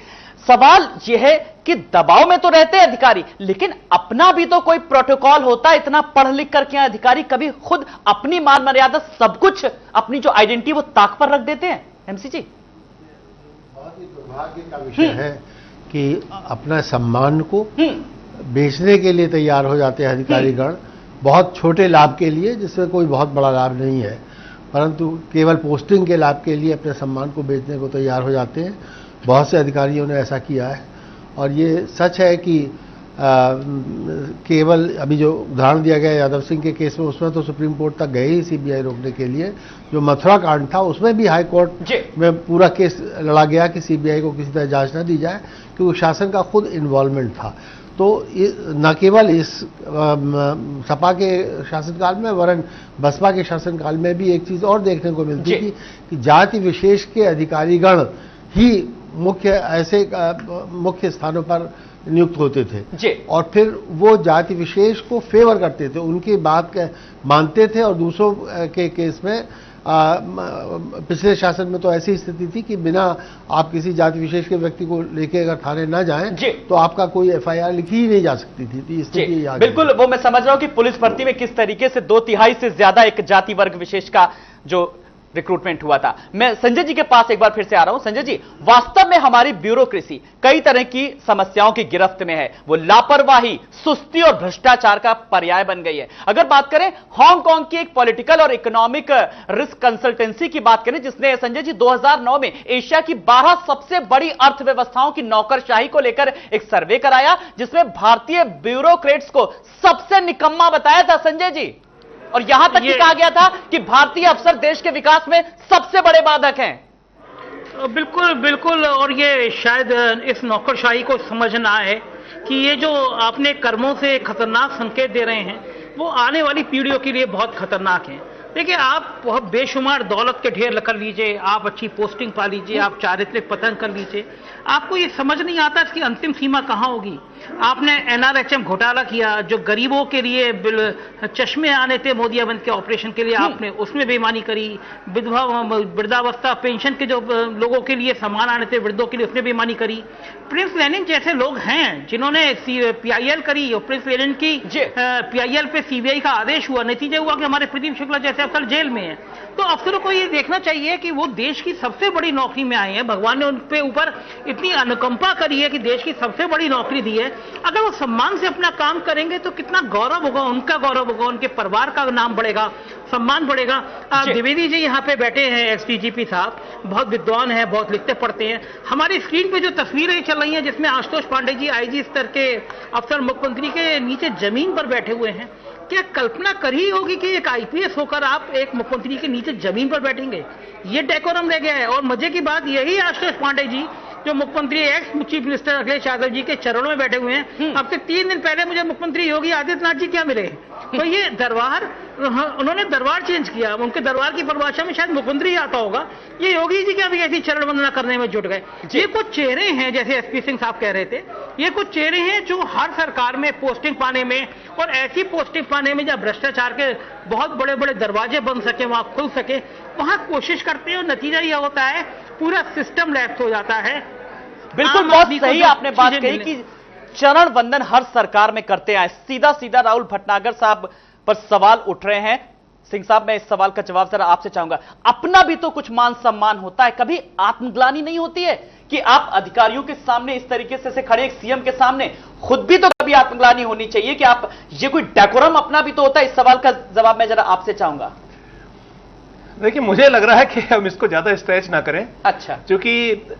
सवाल यह है कि दबाव में तो रहते हैं अधिकारी, लेकिन अपना भी तो कोई प्रोटोकॉल होता है। इतना पढ़ लिख करके अधिकारी कभी खुद अपनी मान मर्यादा सब कुछ, अपनी जो आइडेंटिटी वो ताक पर रख देते हैं। एमसी जी, बहुत ही दुर्भाग्य का विषय है कि अपना सम्मान को बेचने के लिए तैयार हो जाते हैं अधिकारीगण, बहुत छोटे लाभ के लिए, जिसमें कोई बहुत बड़ा लाभ नहीं है, परंतु केवल पोस्टिंग के लाभ के लिए अपने सम्मान को बेचने को तैयार हो जाते हैं। बहुत से अधिकारियों ने ऐसा किया है, और ये सच है कि केवल अभी जो उदाहरण दिया गया यादव सिंह के केस में, उसमें तो सुप्रीम कोर्ट तक गए ही सीबीआई रोकने के लिए। जो मथुरा कांड था उसमें भी हाई कोर्ट में पूरा केस लड़ा गया कि सीबीआई को किसी तरह जांच न दी जाए, क्योंकि शासन का खुद इन्वॉल्वमेंट था। तो न केवल इस सपा के शासनकाल में, वरन बसपा के शासनकाल में भी एक चीज और देखने को मिलती थी कि जाति विशेष के अधिकारीगण ही मुख्य स्थानों पर नियुक्त होते थे, और फिर वो जाति विशेष को फेवर करते थे, उनकी बात मानते थे, और दूसरों के केस में पिछले शासन में तो ऐसी स्थिति थी कि बिना आप किसी जाति विशेष के व्यक्ति को लेके अगर थाने ना जाएं तो आपका कोई एफआईआर लिखी ही नहीं जा सकती थी। स्थिति बिल्कुल, वो मैं समझ रहा हूं कि पुलिस भर्ती में किस तरीके से 2/3 से ज्यादा एक जाति वर्ग विशेष का जो रिक्रूटमेंट हुआ था। मैं संजय जी के पास एक बार फिर से आ रहा हूं। संजय जी, वास्तव में हमारी ब्यूरोक्रेसी कई तरह की समस्याओं की गिरफ्त में है। वो लापरवाही, सुस्ती और भ्रष्टाचार का पर्याय बन गई है। अगर बात करें हांगकांग की एक पॉलिटिकल और इकोनॉमिक रिस्क कंसल्टेंसी की बात करें, जिसने संजय जी 2009 में एशिया की 12 सबसे बड़ी अर्थव्यवस्थाओं की नौकरशाही को लेकर एक सर्वे कराया, जिसमें भारतीय ब्यूरोक्रेट्स को सबसे निकम्मा बताया था संजय जी, और यहां तक कि कहा गया था कि भारतीय अफसर देश के विकास में सबसे बड़े बाधक हैं। बिल्कुल बिल्कुल, और ये शायद इस नौकरशाही को समझना है कि ये जो आपने कर्मों से खतरनाक संकेत दे रहे हैं वो आने वाली पीढ़ियों के लिए बहुत खतरनाक हैं। देखिए, आप बहुत बेशुमार दौलत के ढेर कर लीजिए, आप अच्छी पोस्टिंग पा लीजिए, आप चारित्रिक पतन कर लीजिए, आपको ये समझ नहीं आता इसकी अंतिम सीमा कहां होगी। आपने एनआरएचएम घोटाला किया, जो गरीबों के लिए चश्मे आने थे मोदियाबंद के ऑपरेशन के लिए, आपने उसमें बेईमानी करी। विधवा वृद्धावस्था पेंशन के जो लोगों के लिए सामान आने थे वृद्धों के लिए, उसमें बेईमानी करी। प्रिंस लेनिन जैसे लोग हैं जिन्होंने पीआईएल करी, और प्रिंस लेनिन की पीआईएल पे सीबीआई का आदेश हुआ, नतीजा हुआ कि हमारे प्रदीप शुक्ला जैसे अफसर जेल में हैं। तो अफसरों को ये देखना चाहिए कि वो देश की सबसे बड़ी नौकरी में आए हैं, भगवान ने उन पे ऊपर इतनी अनुकंपा करी है कि देश की सबसे बड़ी नौकरी दी है। अगर वो सम्मान से अपना काम करेंगे तो कितना गौरव होगा, उनका गौरव होगा, उनके परिवार का नाम बढ़ेगा, सम्मान बढ़ेगा। द्विवेदी जी यहाँ पे बैठे हैं, एक्स-डीजीपी साहब, बहुत विद्वान हैं, बहुत लिखते पढ़ते हैं। हमारी स्क्रीन पे जो तस्वीरें चल रही हैं जिसमें आशुतोष पांडे जी आईजी स्तर के अफसर मुख्यमंत्री के नीचे जमीन पर बैठे हुए हैं, क्या कल्पना करी होगी कि एक आईपीएस होकर आप एक मुख्यमंत्री के नीचे जमीन पर बैठेंगे? ये डेकोरम रह गया है। और मजे की बात यही आशुतोष पांडे जी जो मुख्यमंत्री ex chief minister Akhilesh Yadav ji के चरणों में बैठे हुए हैं। अब से 3 दिन पहले मुझे मुख्यमंत्री योगी आदित्यनाथ जी क्या मिले, तो ये दरबार, उन्होंने दरबार चेंज किया, उनके दरबार की परिभाषा में शायद मुख्यमंत्री आता होगा, ये योगी जी क्या भी ऐसी चरण वंदना करने में जुट गए। ये कुछ चेहरे हैं, जैसे एसपी सिंह साहब कह रहे थे, ये कुछ चेहरे हैं जो हर सरकार में पोस्टिंग पाने में, और ऐसी पोस्टिंग पाने में जब भ्रष्टाचार के बहुत बड़े बड़े दरवाजे बन सके, वहां खुल सके, वहां कोशिश करते हैं, और नतीजा यह होता है पूरा सिस्टम लैप्स हो जाता है। बिल्कुल, बहुत सही आपने बात कही कि चरण वंदन हर सरकार में करते आए। सीधा सीधा राहुल भटनागर साहब पर सवाल उठ रहे हैं। सिंह साहब, मैं इस सवाल का जवाब जरा आपसे चाहूंगा। अपना भी तो कुछ मान सम्मान होता है, कभी आत्मग्लानि नहीं होती है कि आप अधिकारियों के सामने इस तरीके से खड़े, एक सीएम के सामने, खुद भी तो कभी आत्मग्लानि होनी चाहिए कि आप, ये कोई डेकोरम अपना भी तो होता है। इस सवाल का जवाब मैं जरा आपसे चाहूंगा। देखिए, मुझे लग रहा है कि हम इसको ज्यादा स्ट्रेच ना करें। अच्छा, क्योंकि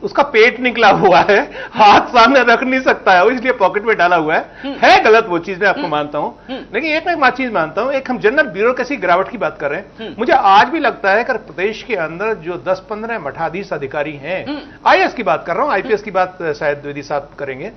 उसका पेट निकला हुआ है, हाथ सामने रख नहीं सकता है, वो इसलिए पॉकेट में डाला हुआ है गलत वो चीज, मैं आपको मानता हूं। लेकिन एक मैं चीज मानता हूं, एक हम जनरल ब्यूरोक्रेसी गिरावट की बात कर रहे हैं। मुझे आज भी लगता है कि प्रदेश के अंदर जो 10-15 मठाधीश अधिकारी हैं, आईएएस की बात कर रहा हूं, आईपीएस की बात शायद द्विवेदी साहब करेंगे,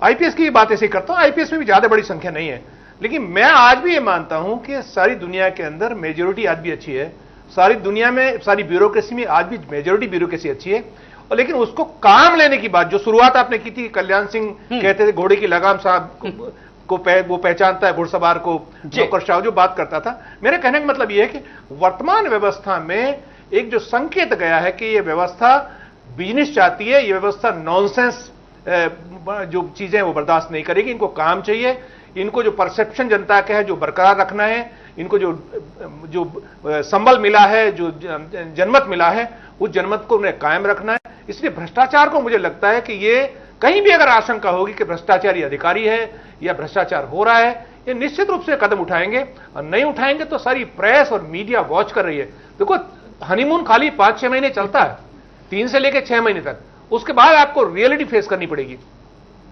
आईपीएस की बात ऐसे करता हूं, आईपीएस में भी ज्यादा बड़ी संख्या नहीं है। लेकिन मैं आज भी ये मानता हूं कि सारी दुनिया के अंदर मेजोरिटी आज भी अच्छी है, सारी दुनिया में, सारी ब्यूरोक्रेसी में आज भी मेजोरिटी ब्यूरोक्रेसी अच्छी है। और लेकिन उसको काम लेने की बात, जो शुरुआत आपने की थी, कल्याण सिंह कहते थे घोड़े की लगाम साहब वो पहचानता है घुड़सवार को, नौकरशाह जो बात करता था। मेरे कहने का मतलब यह है कि वर्तमान व्यवस्था में एक जो संकेत गया है कि यह व्यवस्था बिजनेस चाहती है, यह व्यवस्था नॉनसेंस जो चीजें वो बर्दाश्त नहीं करेगी, इनको काम चाहिए, इनको जो परसेप्शन जनता का है जो बरकरार रखना है, इनको जो संबल मिला है, जो जनमत मिला है, उस जनमत को उन्हें कायम रखना है। इसलिए भ्रष्टाचार को मुझे लगता है कि ये कहीं भी अगर आशंका होगी कि भ्रष्टाचारी अधिकारी है या भ्रष्टाचार हो रहा है, ये निश्चित रूप से कदम उठाएंगे, और नहीं उठाएंगे तो सारी प्रेस और मीडिया वॉच कर रही है। देखो, हनीमून खाली 5-6 महीने चलता है, 3 से लेकर 6 महीने तक, उसके बाद आपको रियलिटी फेस करनी पड़ेगी।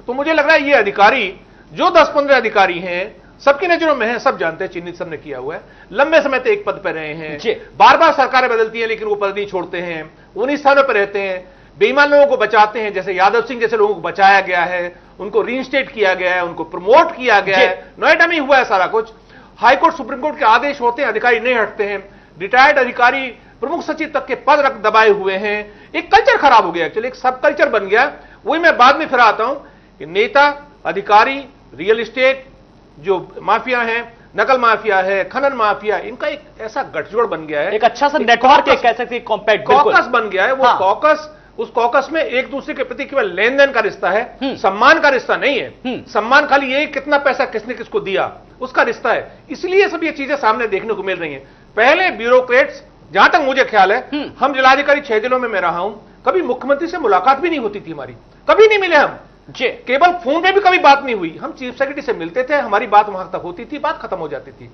तो मुझे लग रहा है ये अधिकारी, जो 10-15 अधिकारी हैं, सबकी नजरों में है, सब जानते हैं, चिन्हित सबने किया हुआ है, लंबे समय तक एक पद पर रहे हैं, बार बार सरकारें बदलती हैं लेकिन वो पद नहीं छोड़ते हैं, उन्हीं स्थानों पर रहते हैं, बेईमान लोगों को बचाते हैं, जैसे यादव सिंह जैसे लोगों को बचाया गया है, उनको रीइंस्टेट किया गया है, उनको प्रमोट किया गया है। नोएडा में हुआ है सारा कुछ, हाईकोर्ट सुप्रीम कोर्ट के आदेश होते हैं, अधिकारी नहीं हटते हैं, रिटायर्ड अधिकारी प्रमुख सचिव तक के पद रख दबाए हुए हैं। एक कल्चर खराब हो गया, एक्चुअली एक सब कल्चर बन गया। वही मैं बाद में फिर आता हूं कि नेता, अधिकारी, रियल एस्टेट जो माफिया है, नकल माफिया है, खनन माफिया, इनका एक ऐसा गठजोड़ बन गया है, एक अच्छा सा नेटवर्क कह सकते हैं, कॉम्पैक्ट कॉकस बन गया है। वो कॉकस, उस कॉकस में एक दूसरे के प्रति केवल लेन देन का रिश्ता है, सम्मान का रिश्ता नहीं है। सम्मान खाली ये कितना पैसा किसने किसको दिया उसका रिश्ता है। इसलिए सब ये चीजें सामने देखने को मिल रही हैं। पहले ब्यूरोक्रेट्स, जहां तक मुझे ख्याल है, हम जिलाधिकारी 6 जिलों में मैं रहा हूं, कभी मुख्यमंत्री से मुलाकात भी नहीं होती थी हमारी, कभी नहीं मिले हम, केवल फोन पे भी कभी बात नहीं हुई। हम चीफ सेक्रेटरी से मिलते थे, हमारी बात वहां तक होती थी, बात खत्म हो जाती थी।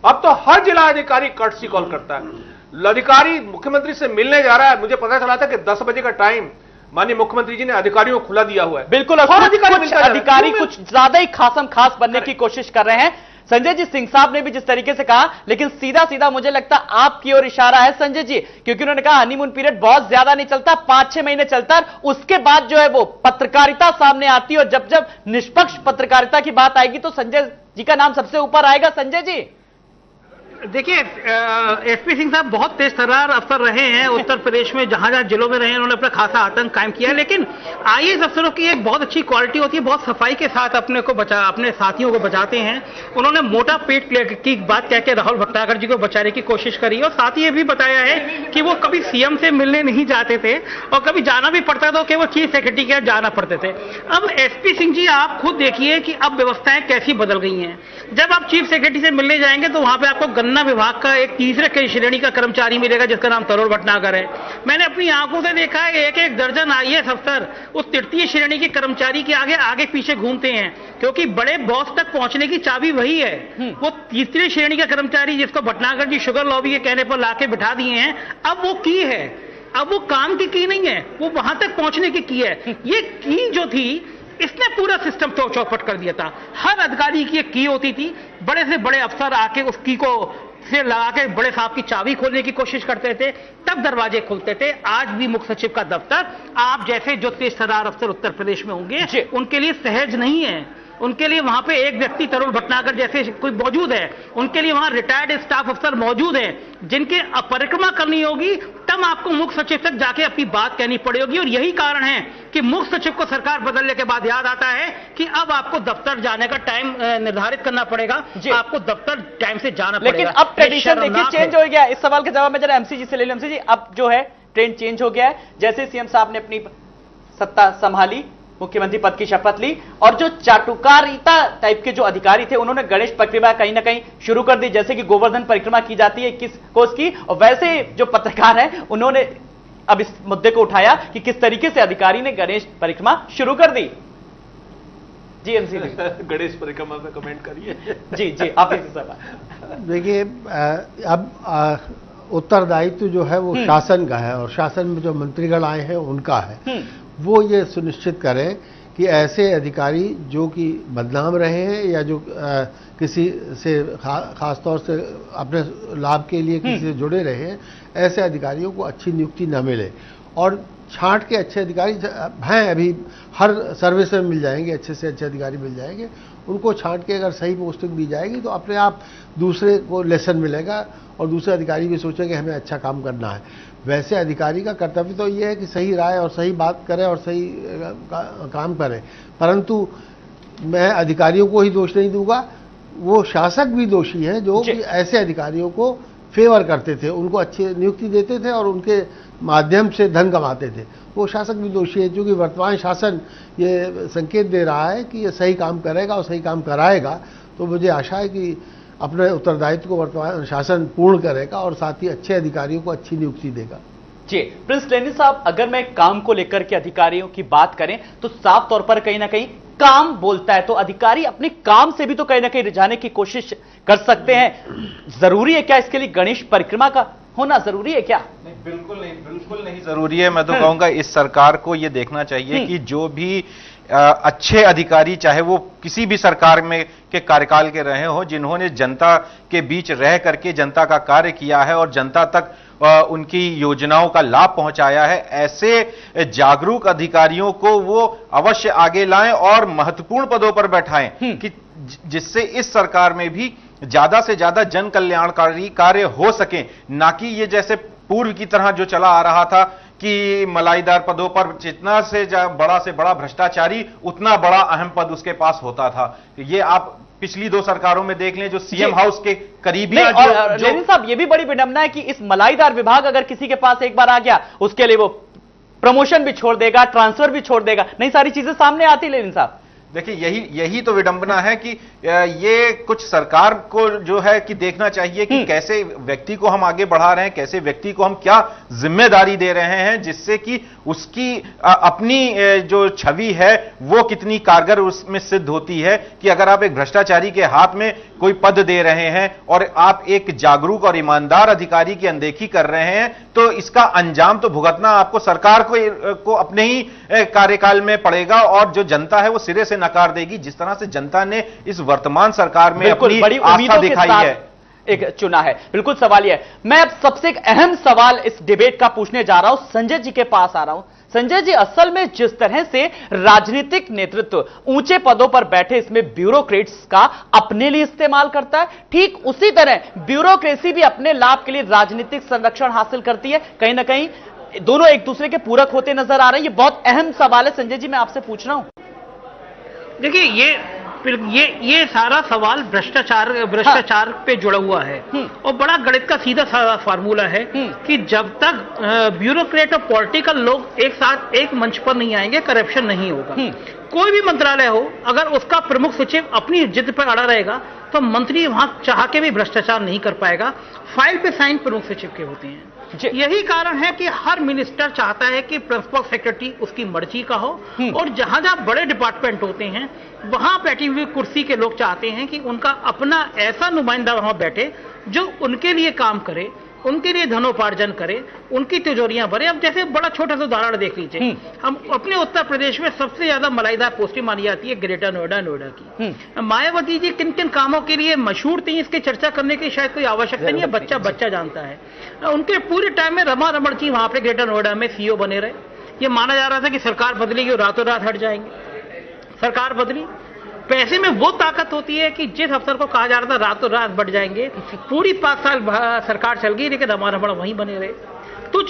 अब तो हर जिला अधिकारी कर्टसी कॉल करता है। अधिकारी मुख्यमंत्री से मिलने जा रहा है, मुझे पता चला था कि 10 बजे का टाइम माननीय मुख्यमंत्री जी ने अधिकारियों को खुला दिया हुआ है। बिल्कुल, अधिकारी कुछ ज्यादा ही खासम खास बनने की कोशिश कर रहे हैं। संजय जी, सिंह साहब ने भी जिस तरीके से कहा, लेकिन सीधा सीधा मुझे लगता आपकी ओर इशारा है संजय जी, क्योंकि उन्होंने कहा हनीमून पीरियड बहुत ज्यादा नहीं चलता, 5-6 महीने चलता है, उसके बाद जो है वो पत्रकारिता सामने आती है, और जब जब निष्पक्ष पत्रकारिता की बात आएगी तो संजय जी का नाम सबसे ऊपर आएगा। संजय जी, देखिए, एसपी सिंह साहब बहुत तेज तर्रार अफसर रहे हैं उत्तर प्रदेश में, जहां जहां जिलों में रहे हैं उन्होंने अपना खासा आतंक कायम किया। लेकिन आईएएस अफसरों की एक बहुत अच्छी क्वालिटी होती है, बहुत सफाई के साथ अपने साथियों को बचाते हैं। उन्होंने मोटा पेट की बात कह के राहुल भट्टागर जी को बचाने की कोशिश करी, और साथ ही ये भी बताया है कि वो कभी सीएम से मिलने नहीं जाते थे, और कभी जाना भी पड़ता था कि वो चीफ सेक्रेटरी के जाना पड़ते थे। अब एसपी सिंह जी, आप खुद देखिए कि अब व्यवस्थाएं कैसी बदल गई हैं। जब आप चीफ सेक्रेटरी से मिलने जाएंगे तो वहां पर आपको गन्ना विभाग का एक तीसरे श्रेणी का कर्मचारी मिलेगा जिसका नाम तरुण भटनागर है। मैंने अपनी आंखों से देखा है, एक दर्जन आईएएस अफसर उस तृतीय श्रेणी के कर्मचारी के आगे आगे पीछे घूमते हैं, क्योंकि बड़े बॉस तक पहुंचने की चाबी वही है। वो तीसरी श्रेणी का कर्मचारी जिसको भटनागर जी शुगर लॉबी के कहने पर लाके बिठा दिए हैं, अब वो की है, अब वो काम की नहीं है, वो वहां तक पहुंचने की है। ये की जो थी, इसने पूरा सिस्टम तो चौपट कर दिया था। हर अधिकारी की एक की होती थी, बड़े से बड़े अफसर आके उस की को से लगा के बड़े साहब की चाबी खोलने की कोशिश करते थे, तब दरवाजे खुलते थे। आज भी मुख्य सचिव का दफ्तर आप जैसे जो तेज तर्रार अफसर उत्तर प्रदेश में होंगे उनके लिए सहज नहीं है। उनके लिए वहां पे एक व्यक्ति तरुण भटनागर जैसे कोई मौजूद है, उनके लिए वहां रिटायर्ड स्टाफ अफसर मौजूद हैं जिनके परिक्रमा करनी होगी, तब आपको मुख्य सचिव तक जाके अपनी बात कहनी पड़ेगी। और यही कारण है कि मुख्य सचिव को सरकार बदलने के बाद याद आता है कि अब आपको दफ्तर जाने का टाइम निर्धारित करना पड़ेगा, आपको दफ्तर टाइम से जाना पड़ेगा। लेकिन अब ट्रेडिशन देखिए चेंज हो गया। इस सवाल का जवाब मैं जरा एमसी जी से ले लूं। एमसी जी, अब जो है ट्रेंड चेंज हो गया है। जैसे सीएम साहब ने अपनी सत्ता संभाली, मुख्यमंत्री पद की शपथ ली, और जो चाटुकारिता टाइप के जो अधिकारी थे उन्होंने गणेश परिक्रमा कहीं ना कहीं शुरू कर दी, जैसे कि गोवर्धन परिक्रमा की जाती है 21 कोस की। और वैसे जो पत्रकार हैं उन्होंने अब इस मुद्दे को उठाया कि किस तरीके से अधिकारी ने गणेश परिक्रमा शुरू कर दी। जी एमसी गणेश परिक्रमा पे कमेंट करिए। जी जी आप इसी सवाल। देखिए, अब उत्तरदायित्व जो है वो शासन का है, और शासन में जो मंत्रीगण आए हैं उनका है। वो ये सुनिश्चित करें कि ऐसे अधिकारी जो कि बदनाम रहे हैं या जो किसी से खास तौर से अपने लाभ के लिए किसी से जुड़े रहे हैं, ऐसे अधिकारियों को अच्छी नियुक्ति न मिले। और छांट के अच्छे अधिकारी हैं, अभी हर सर्विस में मिल जाएंगे, अच्छे से अच्छे अधिकारी मिल जाएंगे। उनको छांट के अगर सही पोस्टिंग दी जाएगी तो अपने आप दूसरे को लेसन मिलेगा और दूसरे अधिकारी भी सोचेंगे हमें अच्छा काम करना है। वैसे अधिकारी का कर्तव्य तो ये है कि सही राय और सही बात करें और सही काम करें, परंतु मैं अधिकारियों को ही दोष नहीं दूंगा, वो शासक भी दोषी हैं जो कि ऐसे अधिकारियों को फेवर करते थे, उनको अच्छी नियुक्ति देते थे और उनके माध्यम से धन कमाते थे। वो शासक भी दोषी है, क्योंकि वर्तमान शासन ये संकेत दे रहा है कि ये सही काम करेगा और सही काम कराएगा। तो मुझे आशा है कि अपने उत्तरदायित्व को वर्तमान शासन पूर्ण करेगा और साथ ही अच्छे अधिकारियों को अच्छी नियुक्ति देगा। जी प्रिंस लेनिन साहब, अगर मैं काम को लेकर के अधिकारियों की बात करें तो साफ तौर पर कहीं ना कहीं काम बोलता है, तो अधिकारी अपने काम से भी तो कहीं ना कहीं रिझाने की कोशिश कर सकते हैं। जरूरी है क्या इसके लिए गणेश परिक्रमा का होना जरूरी है क्या? नहीं, बिल्कुल नहीं जरूरी है। मैं तो कहूंगा इस सरकार को यह देखना चाहिए कि जो भी अच्छे अधिकारी, चाहे वो किसी भी सरकार में के कार्यकाल के रहे हो, जिन्होंने जनता के बीच रह करके जनता का कार्य किया है और जनता तक उनकी योजनाओं का लाभ पहुंचाया है, ऐसे जागरूक अधिकारियों को वो अवश्य आगे लाएं और महत्वपूर्ण पदों पर बैठाएं कि जिससे इस सरकार में भी ज्यादा से ज्यादा जन कल्याणकारी कार्य हो सके, ना कि ये जैसे पूर्व की तरह जो चला आ रहा था कि मलाईदार पदों पर जितना से बड़ा भ्रष्टाचारी उतना बड़ा अहम पद उसके पास होता था। ये आप पिछली 2 सरकारों में देख लें, जो सीएम हाउस के करीबी लेनिन साहब, ये भी बड़ी विडंबना है कि इस मलाईदार विभाग अगर किसी के पास एक बार आ गया, उसके लिए वो प्रमोशन भी छोड़ देगा, ट्रांसफर भी छोड़ देगा, नई सारी चीजें सामने आती। लेनिन साहब देखिए, यही तो विडंबना है कि ये कुछ सरकार को जो है कि देखना चाहिए कि कैसे व्यक्ति को हम आगे बढ़ा रहे हैं, कैसे व्यक्ति को हम क्या जिम्मेदारी दे रहे हैं, जिससे कि उसकी अपनी जो छवि है वो कितनी कारगर उसमें सिद्ध होती है। कि अगर आप एक भ्रष्टाचारी के हाथ में कोई पद दे रहे हैं और आप एक जागरूक और ईमानदार अधिकारी की अनदेखी कर रहे हैं, तो इसका अंजाम तो भुगतना आपको सरकार को अपने ही कार्यकाल में पड़ेगा और जो जनता है वो सिरे से नकार देगी। जिस तरह से जनता ने इस वर्तमान सरकार में अपनी बड़ी आस्था दिखाई है, एक चुना है। बिल्कुल सवाल यह है, मैं अब सबसे एक अहम सवाल इस डिबेट का पूछने जा रहा हूं, संजय जी के पास आ रहा हूं। संजय जी, असल में जिस तरह से राजनीतिक नेतृत्व ऊंचे पदों पर बैठे इसमें ब्यूरोक्रेट्स का अपने लिए इस्तेमाल करता है, ठीक उसी तरह ब्यूरोक्रेसी भी अपने लाभ के लिए राजनीतिक संरक्षण हासिल करती है। कहीं ना कहीं दोनों एक दूसरे के पूरक होते नजर आ रहे हैं। ये बहुत अहम सवाल है संजय जी, मैं आपसे पूछ रहा हूं। देखिए, ये सारा सवाल भ्रष्टाचार पे जुड़ा हुआ है और बड़ा गणित का सीधा साधा फार्मूला है कि जब तक ब्यूरोक्रेट और पॉलिटिकल लोग एक साथ एक मंच पर नहीं आएंगे, करप्शन नहीं होगा। कोई भी मंत्रालय हो, अगर उसका प्रमुख सचिव अपनी जिद पर अड़ा रहेगा तो मंत्री वहां चाह के भी भ्रष्टाचार नहीं कर पाएगा। फाइल पे साइन प्रमुख सचिव के होते हैं। यही कारण है कि हर मिनिस्टर चाहता है कि प्रिंसिपल सेक्रेटरी उसकी मर्जी का हो, और जहां जहां बड़े डिपार्टमेंट होते हैं वहां बैठी हुई कुर्सी के लोग चाहते हैं कि उनका अपना ऐसा नुमाइंदा वहां बैठे जो उनके लिए काम करे, उनके लिए धनोपार्जन करे, उनकी तिजोरियां भरे। अब जैसे बड़ा छोटा सा उदाहरण देख लीजिए, हम अपने उत्तर प्रदेश में सबसे ज्यादा मलाईदार पोस्टिंग मानी जाती है ग्रेटर नोएडा की। मायावती जी किन किन कामों के लिए मशहूर थी, इसकी चर्चा करने की शायद कोई आवश्यकता नहीं है, बच्चा बच्चा जानता है। उनके पूरे टाइम में रमा रमण जी वहां पे ग्रेटर नोएडा में सीईओ बने रहे। ये माना जा रहा था कि सरकार बदलेगी और रातों रात हट जाएंगे, सरकार बदली। पैसे में वो ताकत होती है कि जिस अफसर को कहा जा रहा था रातों रात बढ़ जाएंगे, पूरी 5 साल सरकार चल गई लेकिन रमा रमण वहीं बने रहे। तो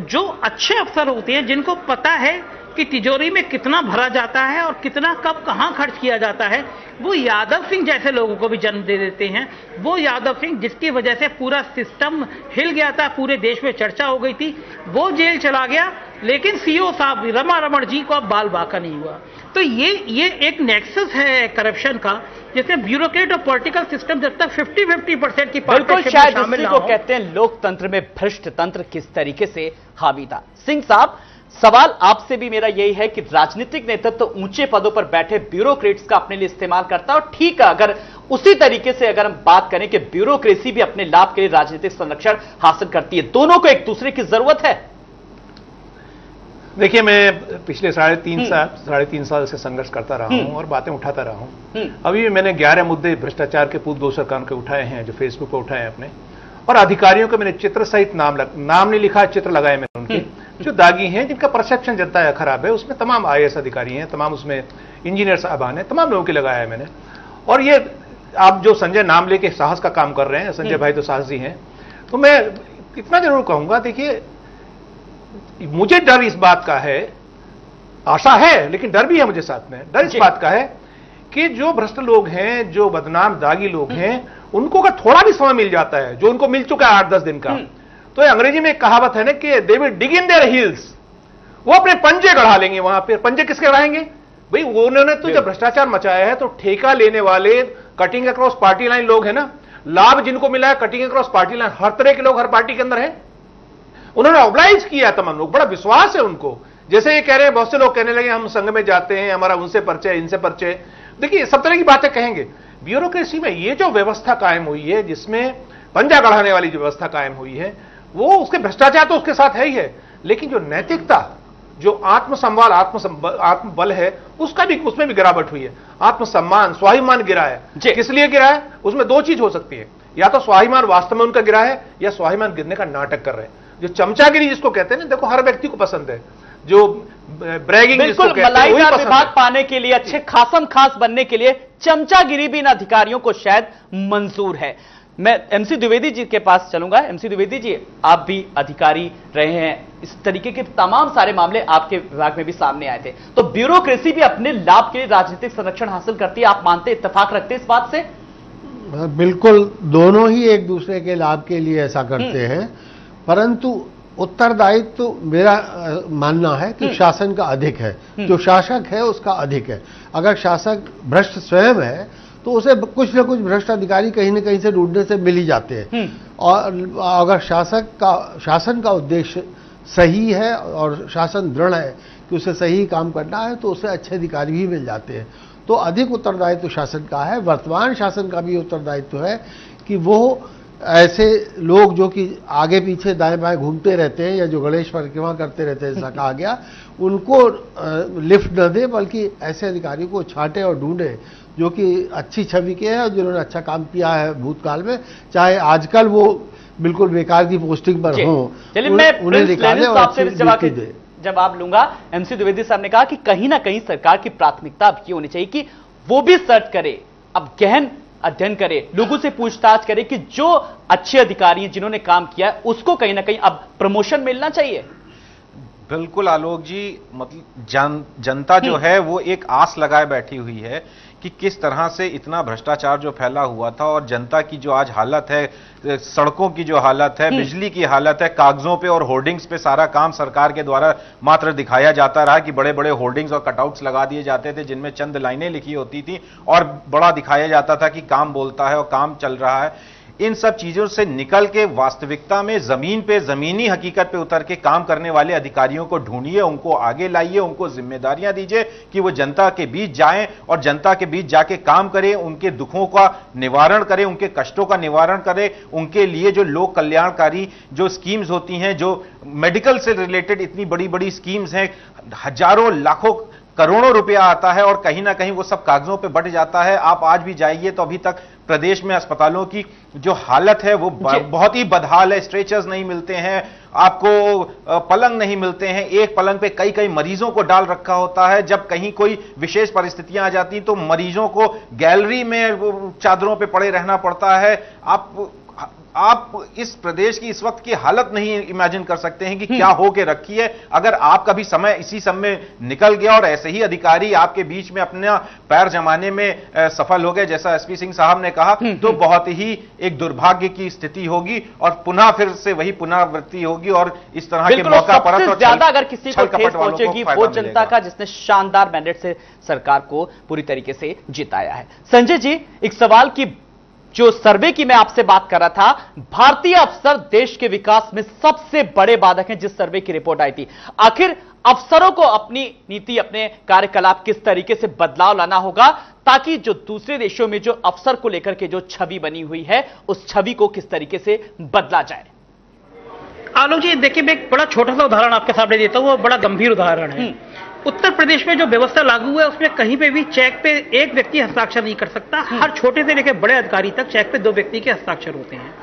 जो अच्छे अफसर होते हैं, जिनको पता है कि तिजोरी में कितना भरा जाता है और कितना कब कहां खर्च किया जाता है, वो यादव सिंह जैसे लोगों को भी जन्म दे देते हैं। वो यादव सिंह जिसकी वजह से पूरा सिस्टम हिल गया था, पूरे देश में चर्चा हो गई थी, वो जेल चला गया, लेकिन सीईओ साहब रमा रमण जी को अब बाल बाका नहीं हुआ। तो ये एक नेक्सस है करप्शन का, जिसमें ब्यूरोक्रेट और पॉलिटिकल सिस्टम जब तक 50-50% की बिल्कुल शायद इसी को कहते हैं लोकतंत्र में भ्रष्ट तंत्र किस तरीके से हावी था। सिंह साहब, सवाल आपसे भी मेरा यही है कि राजनीतिक नेतृत्व तो ऊंचे पदों पर बैठे ब्यूरोक्रेट्स का अपने लिए इस्तेमाल करता है, और ठीक है, अगर उसी तरीके से अगर हम बात करें कि ब्यूरोक्रेसी भी अपने लाभ के लिए राजनीतिक संरक्षण हासिल करती है, दोनों को एक दूसरे की जरूरत है। देखिए, मैं पिछले साढ़े तीन साल से संघर्ष करता रहा हूं और बातें उठाता रहा हूं। अभी मैंने 11 मुद्दे भ्रष्टाचार के पूर्व 2 सरकार के उठाए हैं, जो फेसबुक पर उठाए हैं अपने, और अधिकारियों के मैंने चित्र सहित नाम नहीं लिखा, चित्र लगाए मैंने उनके, जो दागी हैं, जिनका परसेप्शन जनता है खराब है। उसमें तमाम IAS अधिकारी हैं, तमाम उसमें इंजीनियर साहबान हैं, तमाम लोगों के लगाया है मैंने। और ये आप जो संजय नाम लेके साहस का काम कर रहे हैं, संजय भाई तो साहसी हैं, तो मैं इतना जरूर कहूंगा, देखिए मुझे डर इस बात का है, आशा है लेकिन डर भी है मुझे साथ में, डर इस बात का है कि जो भ्रष्ट लोग हैं, जो बदनाम दागी लोग हैं, उनको अगर थोड़ा भी समय मिल जाता है, जो उनको मिल चुका है 8-10 दिन का, तो अंग्रेजी में एक कहावत है ना कि they will dig in their heels, वो अपने पंजे गढ़ा लेंगे वहां पे। पंजे किसके गढ़ाएंगे भाई? उन्होंने तो जब भ्रष्टाचार मचाया है, तो ठेका लेने वाले कटिंग अक्रॉस पार्टी लाइन लोग हैं ना, लाभ जिनको मिला है कटिंग अक्रॉस पार्टी लाइन, हर तरह के लोग हर पार्टी के अंदर है। उन्होंने ऑब्लाइज किया तमाम लोग, बड़ा विश्वास है उनको। जैसे ये कह रहे हैं, बहुत से लोग कहने लगे हम संघ में जाते हैं, हमारा उनसे परिचय, इनसे परिचय। देखिए, सब तरह की बातें कहेंगे। ब्यूरोक्रेसी में ये जो व्यवस्था कायम हुई है, जिसमें पंजा गढ़ाने वाली जो व्यवस्था कायम हुई है, वो उसके भ्रष्टाचार तो उसके साथ है ही है, लेकिन जो नैतिकता, जो आत्मसम्मान, आत्मबल है, उसमें भी गिरावट हुई है। आत्मसम्मान, स्वाभिमान गिरा है। किस लिए गिरा है? उसमें 2 चीज हो सकती है, या तो स्वाभिमान वास्तव में उनका गिरा है, या स्वाभिमान गिरने का नाटक कर रहे हैं। जो चमचागिरी जिसको कहते हैं ना, देखो हर व्यक्ति को पसंद है, जो ब्रैगिंग जिसको कहते हैं, मलाईदार विभाग पाने के लिए, अच्छे खासम खास बनने के लिए चमचागिरी भी इन अधिकारियों को शायद मंजूर है। मैं MC द्विवेदी जी के पास चलूंगा। MC द्विवेदी जी, आप भी अधिकारी रहे हैं, इस तरीके के तमाम सारे मामले आपके विभाग में भी सामने आए थे, तो ब्यूरोक्रेसी भी अपने लाभ के लिए राजनीतिक संरक्षण हासिल करती है, आप मानते, इत्तेफाक रखते इस बात से? बिल्कुल, दोनों ही एक दूसरे के लाभ के लिए ऐसा करते हैं, परंतु उत्तरदायित्व तो मेरा मानना है कि शासन का अधिक है, जो शासक है उसका अधिक है। अगर शासक भ्रष्ट स्वयं है तो उसे कुछ न कुछ भ्रष्ट अधिकारी कहीं न कहीं से ढूंढने से मिल ही जाते हैं, और अगर शासन का उद्देश्य सही है और शासन दृढ़ है कि उसे सही काम करना है, तो उसे अच्छे अधिकारी भी मिल जाते हैं। तो अधिक उत्तरदायित्व शासन का है। वर्तमान शासन का भी उत्तरदायित्व है कि वो ऐसे लोग जो कि आगे पीछे दाएं बाएं घूमते रहते हैं, या जो गणेश परिक्रमा करते रहते हैं, जैसा कहा गया, उनको लिफ्ट न दे, बल्कि ऐसे अधिकारियों को छांटे और ढूंढे जो कि अच्छी छवि के हैं और जिन्होंने अच्छा काम किया है भूतकाल में, चाहे आजकल वो बिल्कुल बेकार की पोस्टिंग पर हों, उन्हें निकाले और अच्छी दे। जवाब लूंगा। MC द्विवेदी साहब ने कहा कि कहीं ना कहीं सरकार की प्राथमिकता अब ये होनी चाहिए कि वो भी सर्च करे, अब गहन अध्ययन करे, लोगों से पूछताछ करे कि जो अच्छे अधिकारी हैं, जिन्होंने काम किया है, उसको कहीं ना कहीं अब प्रमोशन मिलना चाहिए। बिल्कुल आलोक जी, मतलब जनता जो है वो एक आस लगाए बैठी हुई है कि किस तरह से इतना भ्रष्टाचार जो फैला हुआ था, और जनता की जो आज हालत है, सड़कों की जो हालत है, बिजली की हालत है, कागजों पे और होर्डिंग्स पे सारा काम सरकार के द्वारा मात्र दिखाया जाता रहा कि बड़े बड़े होर्डिंग्स और कटआउट्स लगा दिए जाते थे जिनमें चंद लाइनें लिखी होती थी और बड़ा दिखाया जाता था कि काम बोलता है और काम चल रहा है। इन सब चीजों से निकल के वास्तविकता में जमीन पे, जमीनी हकीकत पे उतर के काम करने वाले अधिकारियों को ढूंढिए, उनको आगे लाइए, उनको जिम्मेदारियां दीजिए कि वो जनता के बीच जाएं और जनता के बीच जाके काम करें, उनके दुखों का निवारण करें, उनके कष्टों का निवारण करें, उनके लिए जो लोक कल्याणकारी जो स्कीम्स होती हैं, जो मेडिकल से रिलेटेड इतनी बड़ी बड़ी स्कीम्स हैं, हजारों लाखों करोड़ों रुपया आता है और कहीं ना कहीं वो सब कागजों पे बट जाता है। आप आज भी जाइए तो अभी तक प्रदेश में अस्पतालों की जो हालत है वो बहुत ही बदहाल है। स्ट्रेचर्स नहीं मिलते हैं, आपको पलंग नहीं मिलते हैं, एक पलंग पे कई कई मरीजों को डाल रखा होता है। जब कहीं कोई विशेष परिस्थितियां आ जाती तो मरीजों को गैलरी में चादरों पे पड़े रहना पड़ता है। आप इस प्रदेश की इस वक्त की हालत नहीं इमेजिन कर सकते हैं कि क्या हो के रखी है। अगर आपका भी समय इसी समय निकल गया और ऐसे ही अधिकारी आपके बीच में अपना पैर जमाने में सफल हो गए, जैसा एसपी सिंह साहब ने कहा, तो बहुत ही एक दुर्भाग्य की स्थिति होगी और पुनः फिर से वही पुनरावृत्ति होगी और इस तरह के मौका पर तो ज्यादा अगर किसी को ठेस पहुंचेगी वो जनता का जिसने शानदार मैंडेट से सरकार को पूरी तरीके से जिताया है। संजय जी, एक सवाल की जो सर्वे की मैं आपसे बात कर रहा था, भारतीय अफसर देश के विकास में सबसे बड़े बाधक हैं, जिस सर्वे की रिपोर्ट आई थी। आखिर अफसरों को अपनी नीति, अपने कार्यकलाप किस तरीके से बदलाव लाना होगा ताकि जो दूसरे देशों में जो अफसर को लेकर के जो छवि बनी हुई है उस छवि को किस तरीके से बदला जाए? आलोक जी, देखिए मैं एक बड़ा छोटा सा उदाहरण आपके सामने देता हूं, वो बड़ा गंभीर उदाहरण है। उत्तर प्रदेश में जो व्यवस्था लागू है उसमें कहीं पे भी चेक पे एक व्यक्ति हस्ताक्षर नहीं कर सकता। हर छोटे से लेकर बड़े अधिकारी तक चेक पे 2 व्यक्ति के हस्ताक्षर होते हैं।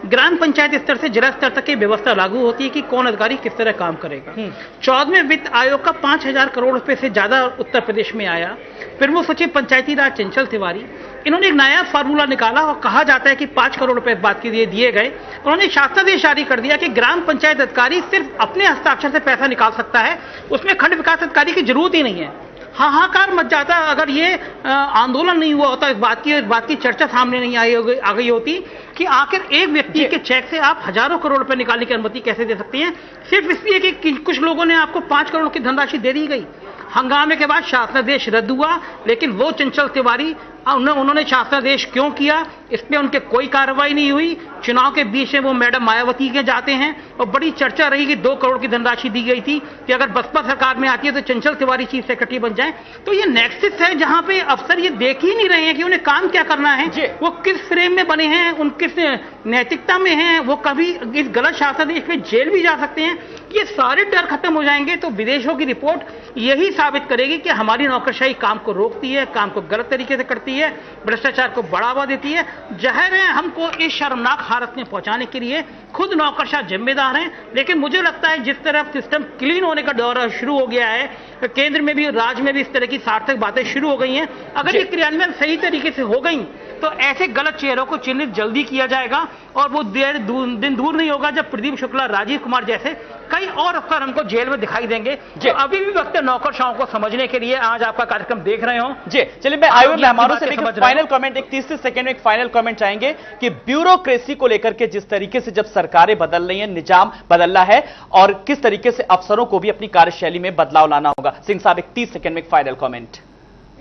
ग्राम पंचायत स्तर से जिला स्तर तक की व्यवस्था लागू होती है कि कौन अधिकारी किस तरह काम करेगा। 14वें वित्त आयोग का 5000 करोड़ रुपए से ज्यादा उत्तर प्रदेश में आया। प्रमुख सचिव पंचायती राज चंचल तिवारी, इन्होंने एक नया फार्मूला निकाला और कहा जाता है कि 5 करोड़ रुपए इस बात के लिए दिए गए। उन्होंने शासनादेश जारी कर दिया कि ग्राम पंचायत अधिकारी सिर्फ अपने हस्ताक्षर से पैसा निकाल सकता है, उसमें खंड विकास अधिकारी की जरूरत ही नहीं है। हाहाकार मच जाता अगर ये आंदोलन नहीं हुआ होता, इस बात की चर्चा सामने नहीं आ गई होती कि आखिर एक व्यक्ति के चेक से आप हजारों करोड़ रुपए निकालने की अनुमति कैसे दे सकते हैं, सिर्फ इसलिए कि कुछ लोगों ने आपको 5 करोड़ की धनराशि दे दी गई। हंगामे के बाद शासनादेश रद्द हुआ, लेकिन वो चंचल तिवारी उन्होंने शासनादेश क्यों किया, इस पे उनके कोई कार्रवाई नहीं हुई। चुनाव के बीच में वो मैडम मायावती के जाते हैं और बड़ी चर्चा रही कि 2 करोड़ की धनराशि दी गई थी कि अगर बसपा सरकार में आती है तो चंचल तिवारी चीफ सेक्रेटरी बन जाए। तो ये नेक्सस है जहां पे अफसर ये देख ही नहीं रहे हैं कि उन्हें काम क्या करना है, वो किस फ्रेम में बने हैं, उन किस नैतिकता में हैं, वो कभी इस गलत शासनादेश में जेल भी जा सकते हैं। ये सारे डर खत्म हो जाएंगे तो विदेशों की रिपोर्ट यही साबित करेगी कि हमारी नौकरशाही काम को रोकती है, काम को गलत तरीके से करती है, भ्रष्टाचार को बढ़ावा देती है। जाहिर है हमको इस शर्मनाक हालत में पहुंचाने के लिए खुद नौकरशाह जिम्मेदार हैं, लेकिन मुझे लगता है जिस तरह सिस्टम क्लीन होने का दौर शुरू हो गया है, केंद्र में भी राज्य में भी इस तरह की सार्थक बातें शुरू हो गई हैं। अगर ये क्रियान्वयन सही तरीके से हो गई तो ऐसे गलत चेहरों को चिन्हित जल्दी किया जाएगा और वो दिन दूर नहीं होगा जब प्रदीप शुक्ला, राजीव कुमार जैसे कई और अफसर हमको जेल में दिखाई देंगे। जो अभी भी वक्त है नौकरशाहों को समझने के लिए, आज आपका कार्यक्रम देख रहे हो। जी चलिए, मैं आए हुए मेहमानों से फाइनल कमेंट, एक 30 सेकंड में एक फाइनल कमेंट चाहेंगे कि ब्यूरोक्रेसी को लेकर के जिस तरीके से जब सरकारें बदल रही हैं, निजाम बदल रहा है और किस तरीके से अफसरों को भी अपनी कार्यशैली में बदलाव लाना होगा। सिंह साहब, एक 30 सेकंड में एक फाइनल कमेंट।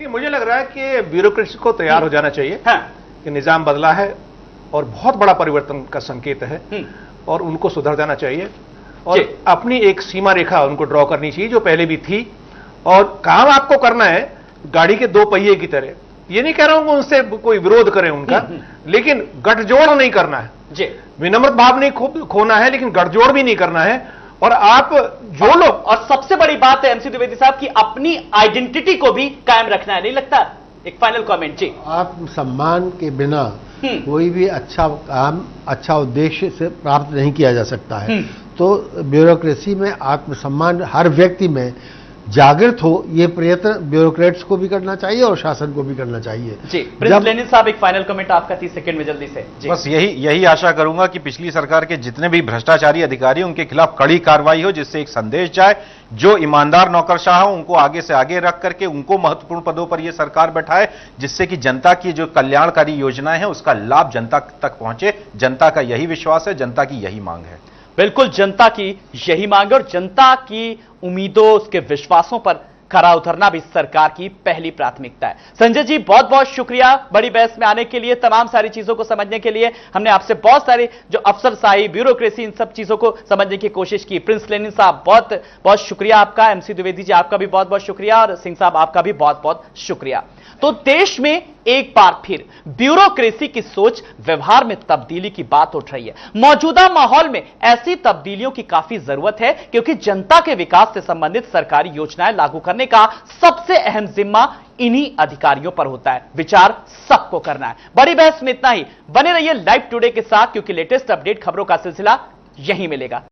मुझे लग रहा है कि ब्यूरोक्रेसी को तैयार हो जाना चाहिए कि निजाम बदला है और बहुत बड़ा परिवर्तन का संकेत है और उनको सुधर जाना चाहिए और अपनी एक सीमा रेखा उनको ड्रॉ करनी चाहिए जो पहले भी थी। और काम आपको करना है गाड़ी के 2 पहिए की तरह। ये नहीं कह रहा हूं कि उनसे कोई विरोध करें उनका, लेकिन गठजोड़ नहीं करना है, विनम्र भाव नहीं खोना है, लेकिन गठजोड़ भी नहीं करना है। और आप जो लोग, और सबसे बड़ी बात है एमसी द्विवेदी साहब की अपनी आइडेंटिटी को भी कायम रखना है, नहीं लगता? एक फाइनल कमेंट जी। आत्मसम्मान के बिना कोई भी अच्छा काम, अच्छा उद्देश्य से प्राप्त नहीं किया जा सकता है। तो ब्यूरोक्रेसी में आत्मसम्मान हर व्यक्ति में जागृत हो, ये प्रयत्न ब्यूरोक्रेट्स को भी करना चाहिए और शासन को भी करना चाहिए। जी, प्रिंस लेनिन साहब, एक फाइनल कमेंट आपका 30 सेकंड में जल्दी से जी। बस यही आशा करूंगा कि पिछली सरकार के जितने भी भ्रष्टाचारी अधिकारी उनके खिलाफ कड़ी कार्रवाई हो, जिससे एक संदेश जाए, जो ईमानदार नौकरशाह हो उनको आगे से आगे रख करके उनको महत्वपूर्ण पदों पर यह सरकार बैठाए, जिससे कि जनता की जो कल्याणकारी योजनाएं हैं उसका लाभ जनता तक पहुंचे। जनता का यही विश्वास है, जनता की यही मांग है। बिल्कुल, जनता की यही मांग है और जनता की उम्मीदों, उसके विश्वासों पर खरा उतरना भी सरकार की पहली प्राथमिकता है। संजय जी, बहुत बहुत शुक्रिया बड़ी बहस में आने के लिए, तमाम सारी चीजों को समझने के लिए। हमने आपसे बहुत सारी जो अफसरशाही, ब्यूरोक्रेसी, इन सब चीजों को समझने की कोशिश की। प्रिंस लेनिन साहब, बहुत बहुत शुक्रिया आपका। एमसी द्विवेदी जी, आपका भी बहुत बहुत शुक्रिया, और सिंह साहब, आपका भी बहुत बहुत शुक्रिया। तो देश में एक बार फिर ब्यूरोक्रेसी की सोच, व्यवहार में तब्दीली की बात उठ रही है। मौजूदा माहौल में ऐसी तब्दीलियों की काफी जरूरत है, क्योंकि जनता के विकास से संबंधित सरकारी योजनाएं लागू करने का सबसे अहम जिम्मा इन्हीं अधिकारियों पर होता है। विचार सबको करना है। बड़ी बहस में इतना ही। बने रहिए लाइव टुडे के साथ, क्योंकि लेटेस्ट अपडेट खबरों का सिलसिला यहीं मिलेगा।